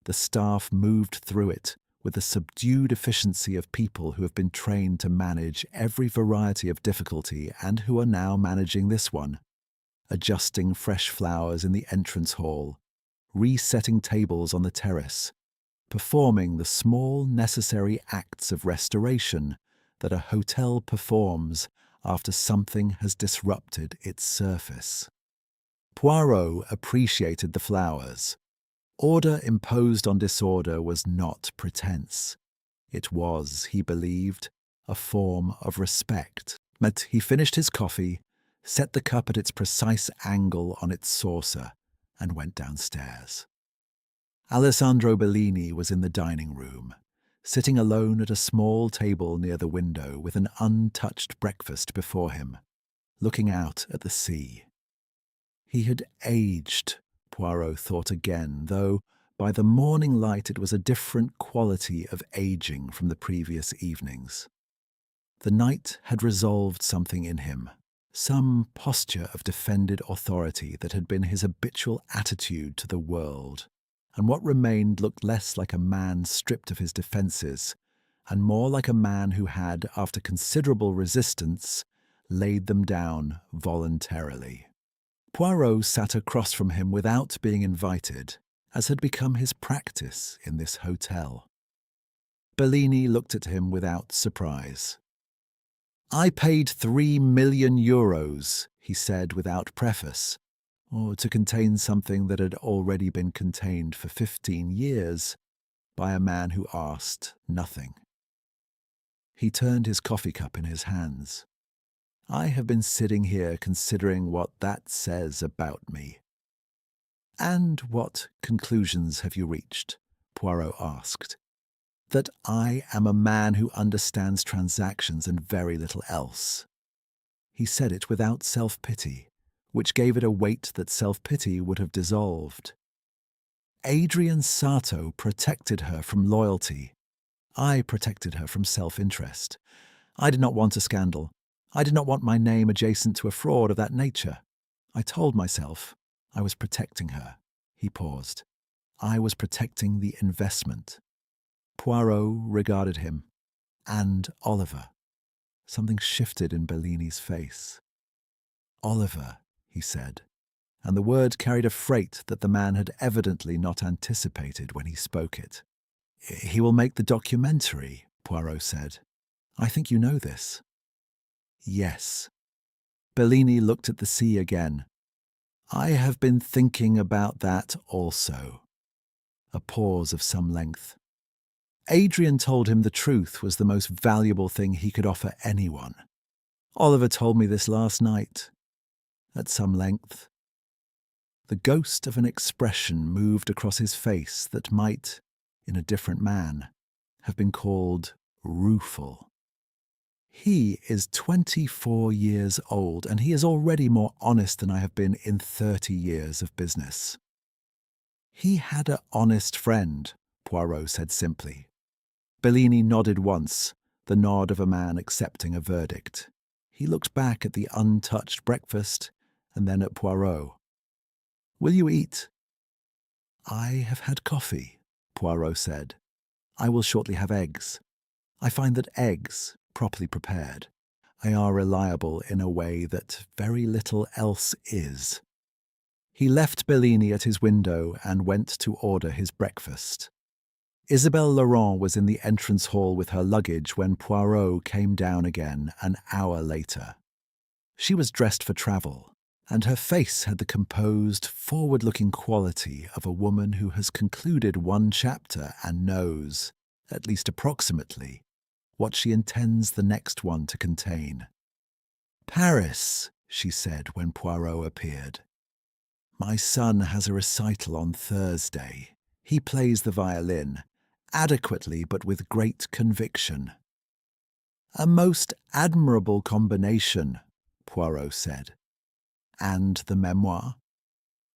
The staff moved through it with the subdued efficiency of people who have been trained to manage every variety of difficulty and who are now managing this one, adjusting fresh flowers in the entrance hall, resetting tables on the terrace, performing the small necessary acts of restoration that a hotel performs after something has disrupted its surface. Poirot appreciated the flowers. Order imposed on disorder was not pretense. It was, he believed, a form of respect. But he finished his coffee, set the cup at its precise angle on its saucer, and went downstairs. Alessandro Bellini was in the dining room, sitting alone at a small table near the window with an untouched breakfast before him, looking out at the sea. He had aged, Poirot thought again, though by the morning light it was a different quality of aging from the previous evenings. The night had resolved something in him, some posture of defended authority that had been his habitual attitude to the world, and what remained looked less like a man stripped of his defences, and more like a man who had, after considerable resistance, laid them down voluntarily. Poirot sat across from him without being invited, as had become his practice in this hotel. Bellini looked at him without surprise. "I paid 3 million euros, he said without preface, or to contain something that had already been contained for 15 years. by a man who asked nothing. He turned his coffee cup in his hands. I have been sitting here considering what that says about me. And what conclusions have you reached? Poirot asked. That I am a man who understands transactions and very little else. He said it without self-pity, which gave it a weight that self-pity would have dissolved. Adrian Sato protected her from loyalty. I protected her from self-interest. I did not want a scandal. I did not want my name adjacent to a fraud of that nature. I told myself I was protecting her. He paused. I was protecting the investment. Poirot regarded him. And Oliver. Something shifted in Bellini's face. Oliver, he said, and the word carried a freight that the man had evidently not anticipated when he spoke it. He will make the documentary, Poirot said. I think you know this. Yes. Bellini looked at the sea again. I have been thinking about that also. A pause of some length. Adrian told him the truth was the most valuable thing he could offer anyone. Oliver told me this last night. At some length. The ghost of an expression moved across his face that might, in a different man, have been called rueful. He is 24 years old, and he is already more honest than I have been in 30 years of business. He had an honest friend, Poirot said simply. Bellini nodded once, the nod of a man accepting a verdict. He looked back at the untouched breakfast and then at Poirot. Will you eat? I have had coffee, Poirot said. I will shortly have eggs. I find that eggs, properly prepared, are reliable in a way that very little else is. He left Bellini at his window and went to order his breakfast. Isabelle Laurent was in the entrance hall with her luggage when Poirot came down again an hour later. She was dressed for travel, and her face had the composed, forward-looking quality of a woman who has concluded one chapter and knows, at least approximately, what she intends the next one to contain. Paris, she said when Poirot appeared. My son has a recital on Thursday. He plays the violin, adequately but with great conviction. A most admirable combination, Poirot said. And the memoir?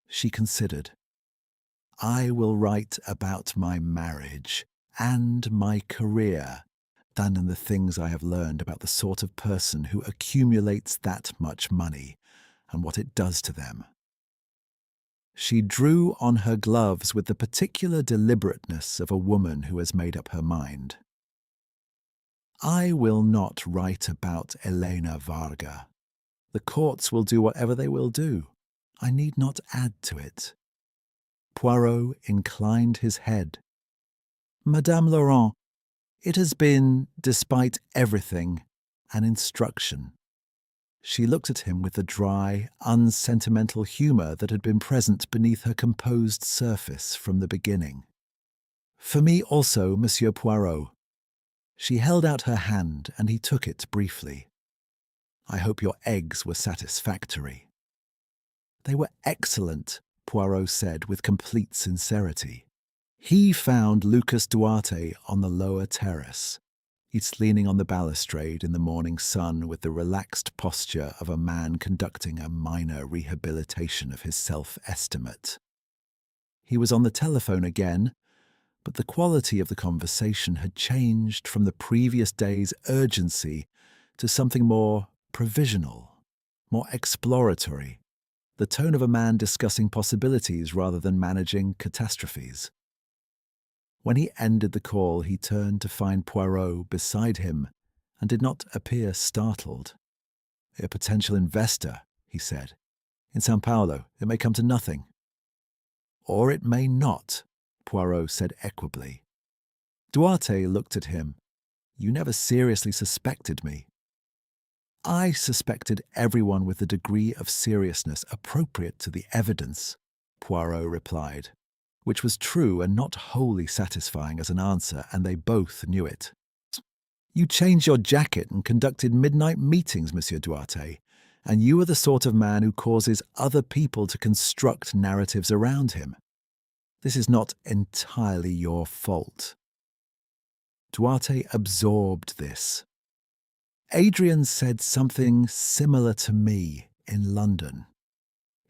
She considered. I will write about my marriage and my career, than in the things I have learned about the sort of person who accumulates that much money and what it does to them. She drew on her gloves with the particular deliberateness of a woman who has made up her mind. I will not write about Elena Varga. The courts will do whatever they will do. I need not add to it. Poirot inclined his head. Madame Laurent, it has been, despite everything, an instruction. She looked at him with the dry, unsentimental humour that had been present beneath her composed surface from the beginning. For me also, Monsieur Poirot. She held out her hand, and he took it briefly. I hope your eggs were satisfactory. They were excellent, Poirot said with complete sincerity. He found Lucas Duarte on the lower terrace. He's leaning on the balustrade in the morning sun with the relaxed posture of a man conducting a minor rehabilitation of his self-estimate. He was on the telephone again, but the quality of the conversation had changed from the previous day's urgency to something more provisional, more exploratory, the tone of a man discussing possibilities rather than managing catastrophes. When he ended the call, he turned to find Poirot beside him and did not appear startled. A potential investor, he said. In São Paulo, it may come to nothing. Or it may not, Poirot said equably. Duarte looked at him. You never seriously suspected me. I suspected everyone with the degree of seriousness appropriate to the evidence, Poirot replied. which was true and not wholly satisfying as an answer, and they both knew it. You changed your jacket and conducted midnight meetings, Monsieur Duarte, and you are the sort of man who causes other people to construct narratives around him. This is not entirely your fault. Duarte absorbed this. Adrian said something similar to me in London.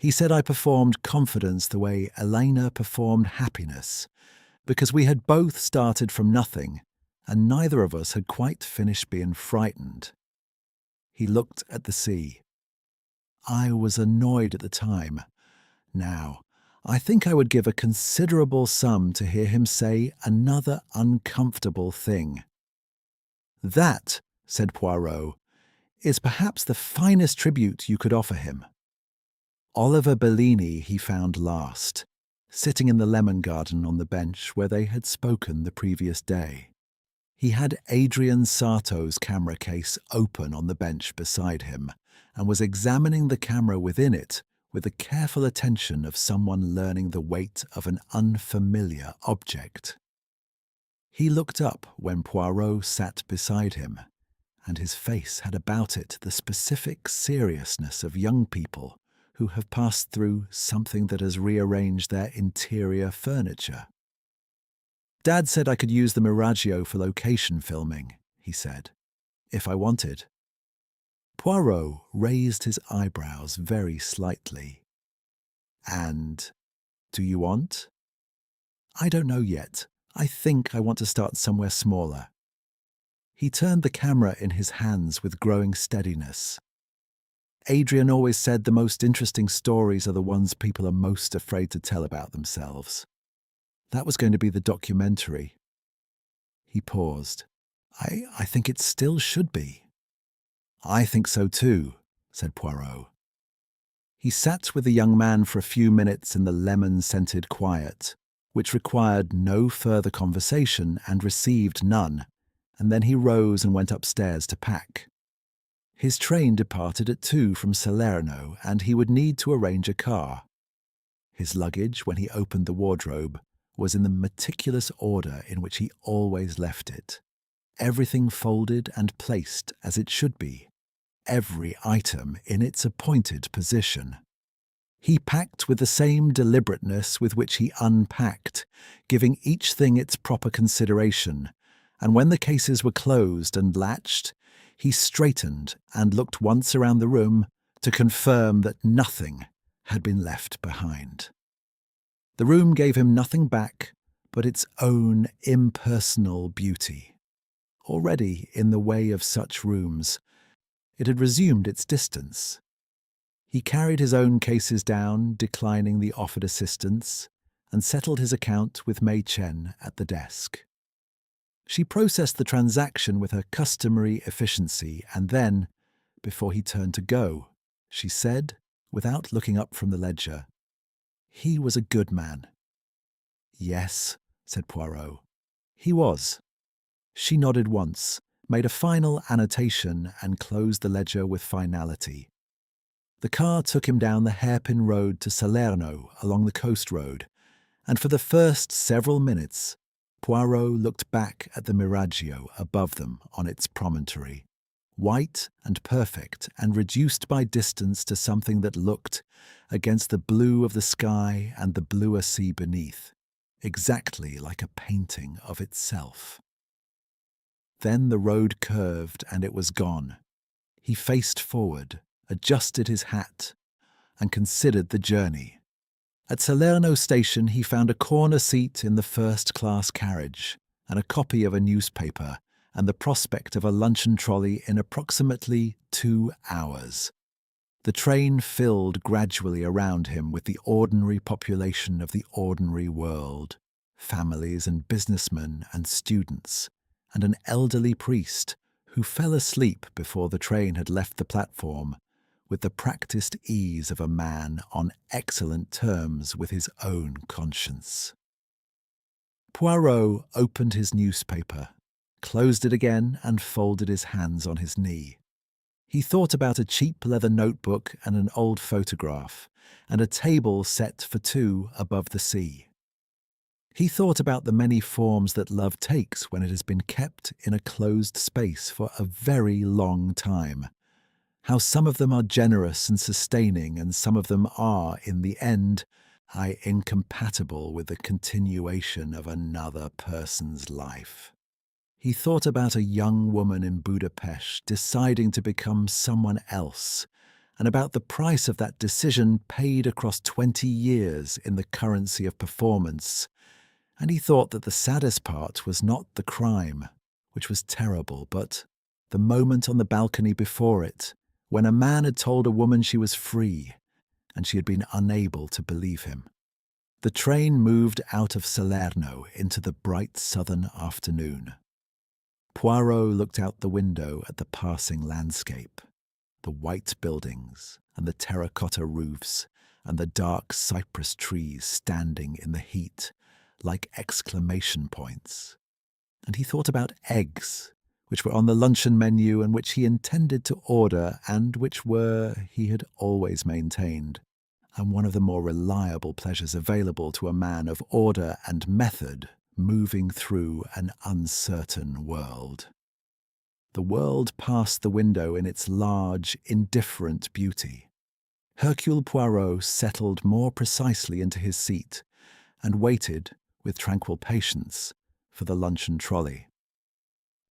He said I performed confidence the way Elena performed happiness, because we had both started from nothing, and neither of us had quite finished being frightened. He looked at the sea. I was annoyed at the time. Now, I think I would give a considerable sum to hear him say another uncomfortable thing. That, said Poirot, is perhaps the finest tribute you could offer him. Oliver Bellini he found last, sitting in the lemon garden on the bench where they had spoken the previous day. He had Adrian Sarto's camera case open on the bench beside him and was examining the camera within it with the careful attention of someone learning the weight of an unfamiliar object. He looked up when Poirot sat beside him, and his face had about it the specific seriousness of young people who have passed through something that has rearranged their interior furniture. Dad said I could use the Miraggio for location filming, he said, if I wanted. Poirot raised his eyebrows very slightly. And do you want? I don't know yet. I think I want to start somewhere smaller. He turned the camera in his hands with growing steadiness. Adrian always said the most interesting stories are the ones people are most afraid to tell about themselves. That was going to be the documentary. He paused. I think it still should be. I think so too, said Poirot. He sat with the young man for a few minutes in the lemon-scented quiet, which required no further conversation and received none, and then he rose and went upstairs to pack. His train departed at 2 from Salerno, and he would need to arrange a car. His luggage, when he opened the wardrobe, was in the meticulous order in which he always left it. Everything folded and placed as it should be, every item in its appointed position. He packed with the same deliberateness with which he unpacked, giving each thing its proper consideration, and when the cases were closed and latched, he straightened and looked once around the room to confirm that nothing had been left behind. The room gave him nothing back but its own impersonal beauty. Already, in the way of such rooms, it had resumed its distance. He carried his own cases down, declining the offered assistance, and settled his account with Mei Chen at the desk. She processed the transaction with her customary efficiency, and then, before he turned to go, she said, without looking up from the ledger, "He was a good man." "Yes," said Poirot. "He was." She nodded once, made a final annotation, and closed the ledger with finality. The car took him down the hairpin road to Salerno along the coast road, and for the first several minutes, Poirot looked back at the Miraggio above them on its promontory, white and perfect and reduced by distance to something that looked, against the blue of the sky and the bluer sea beneath, exactly like a painting of itself. Then the road curved and it was gone. He faced forward, adjusted his hat, and considered the journey. At Salerno station he found a corner seat in the first-class carriage, and a copy of a newspaper, and the prospect of a luncheon trolley in approximately 2 hours. The train filled gradually around him with the ordinary population of the ordinary world, families and businessmen and students, and an elderly priest who fell asleep before the train had left the platform, with the practised ease of a man on excellent terms with his own conscience. Poirot opened his newspaper, closed it again, and folded his hands on his knee. He thought about a cheap leather notebook and an old photograph, and a table set for 2 above the sea. He thought about the many forms that love takes when it has been kept in a closed space for a very long time. How some of them are generous and sustaining, and some of them are, in the end, incompatible with the continuation of another person's life. He thought about a young woman in Budapest deciding to become someone else, and about the price of that decision paid across 20 years in the currency of performance. And he thought that the saddest part was not the crime, which was terrible, but the moment on the balcony before it, when a man had told a woman she was free, and she had been unable to believe him. The train moved out of Salerno into the bright southern afternoon. Poirot looked out the window at the passing landscape, the white buildings and the terracotta roofs and the dark cypress trees standing in the heat like exclamation points. And he thought about eggs, which were on the luncheon menu and which he intended to order and which were, he had always maintained, and one of the more reliable pleasures available to a man of order and method moving through an uncertain world. The world passed the window in its large, indifferent beauty. Hercule Poirot settled more precisely into his seat and waited, with tranquil patience, for the luncheon trolley.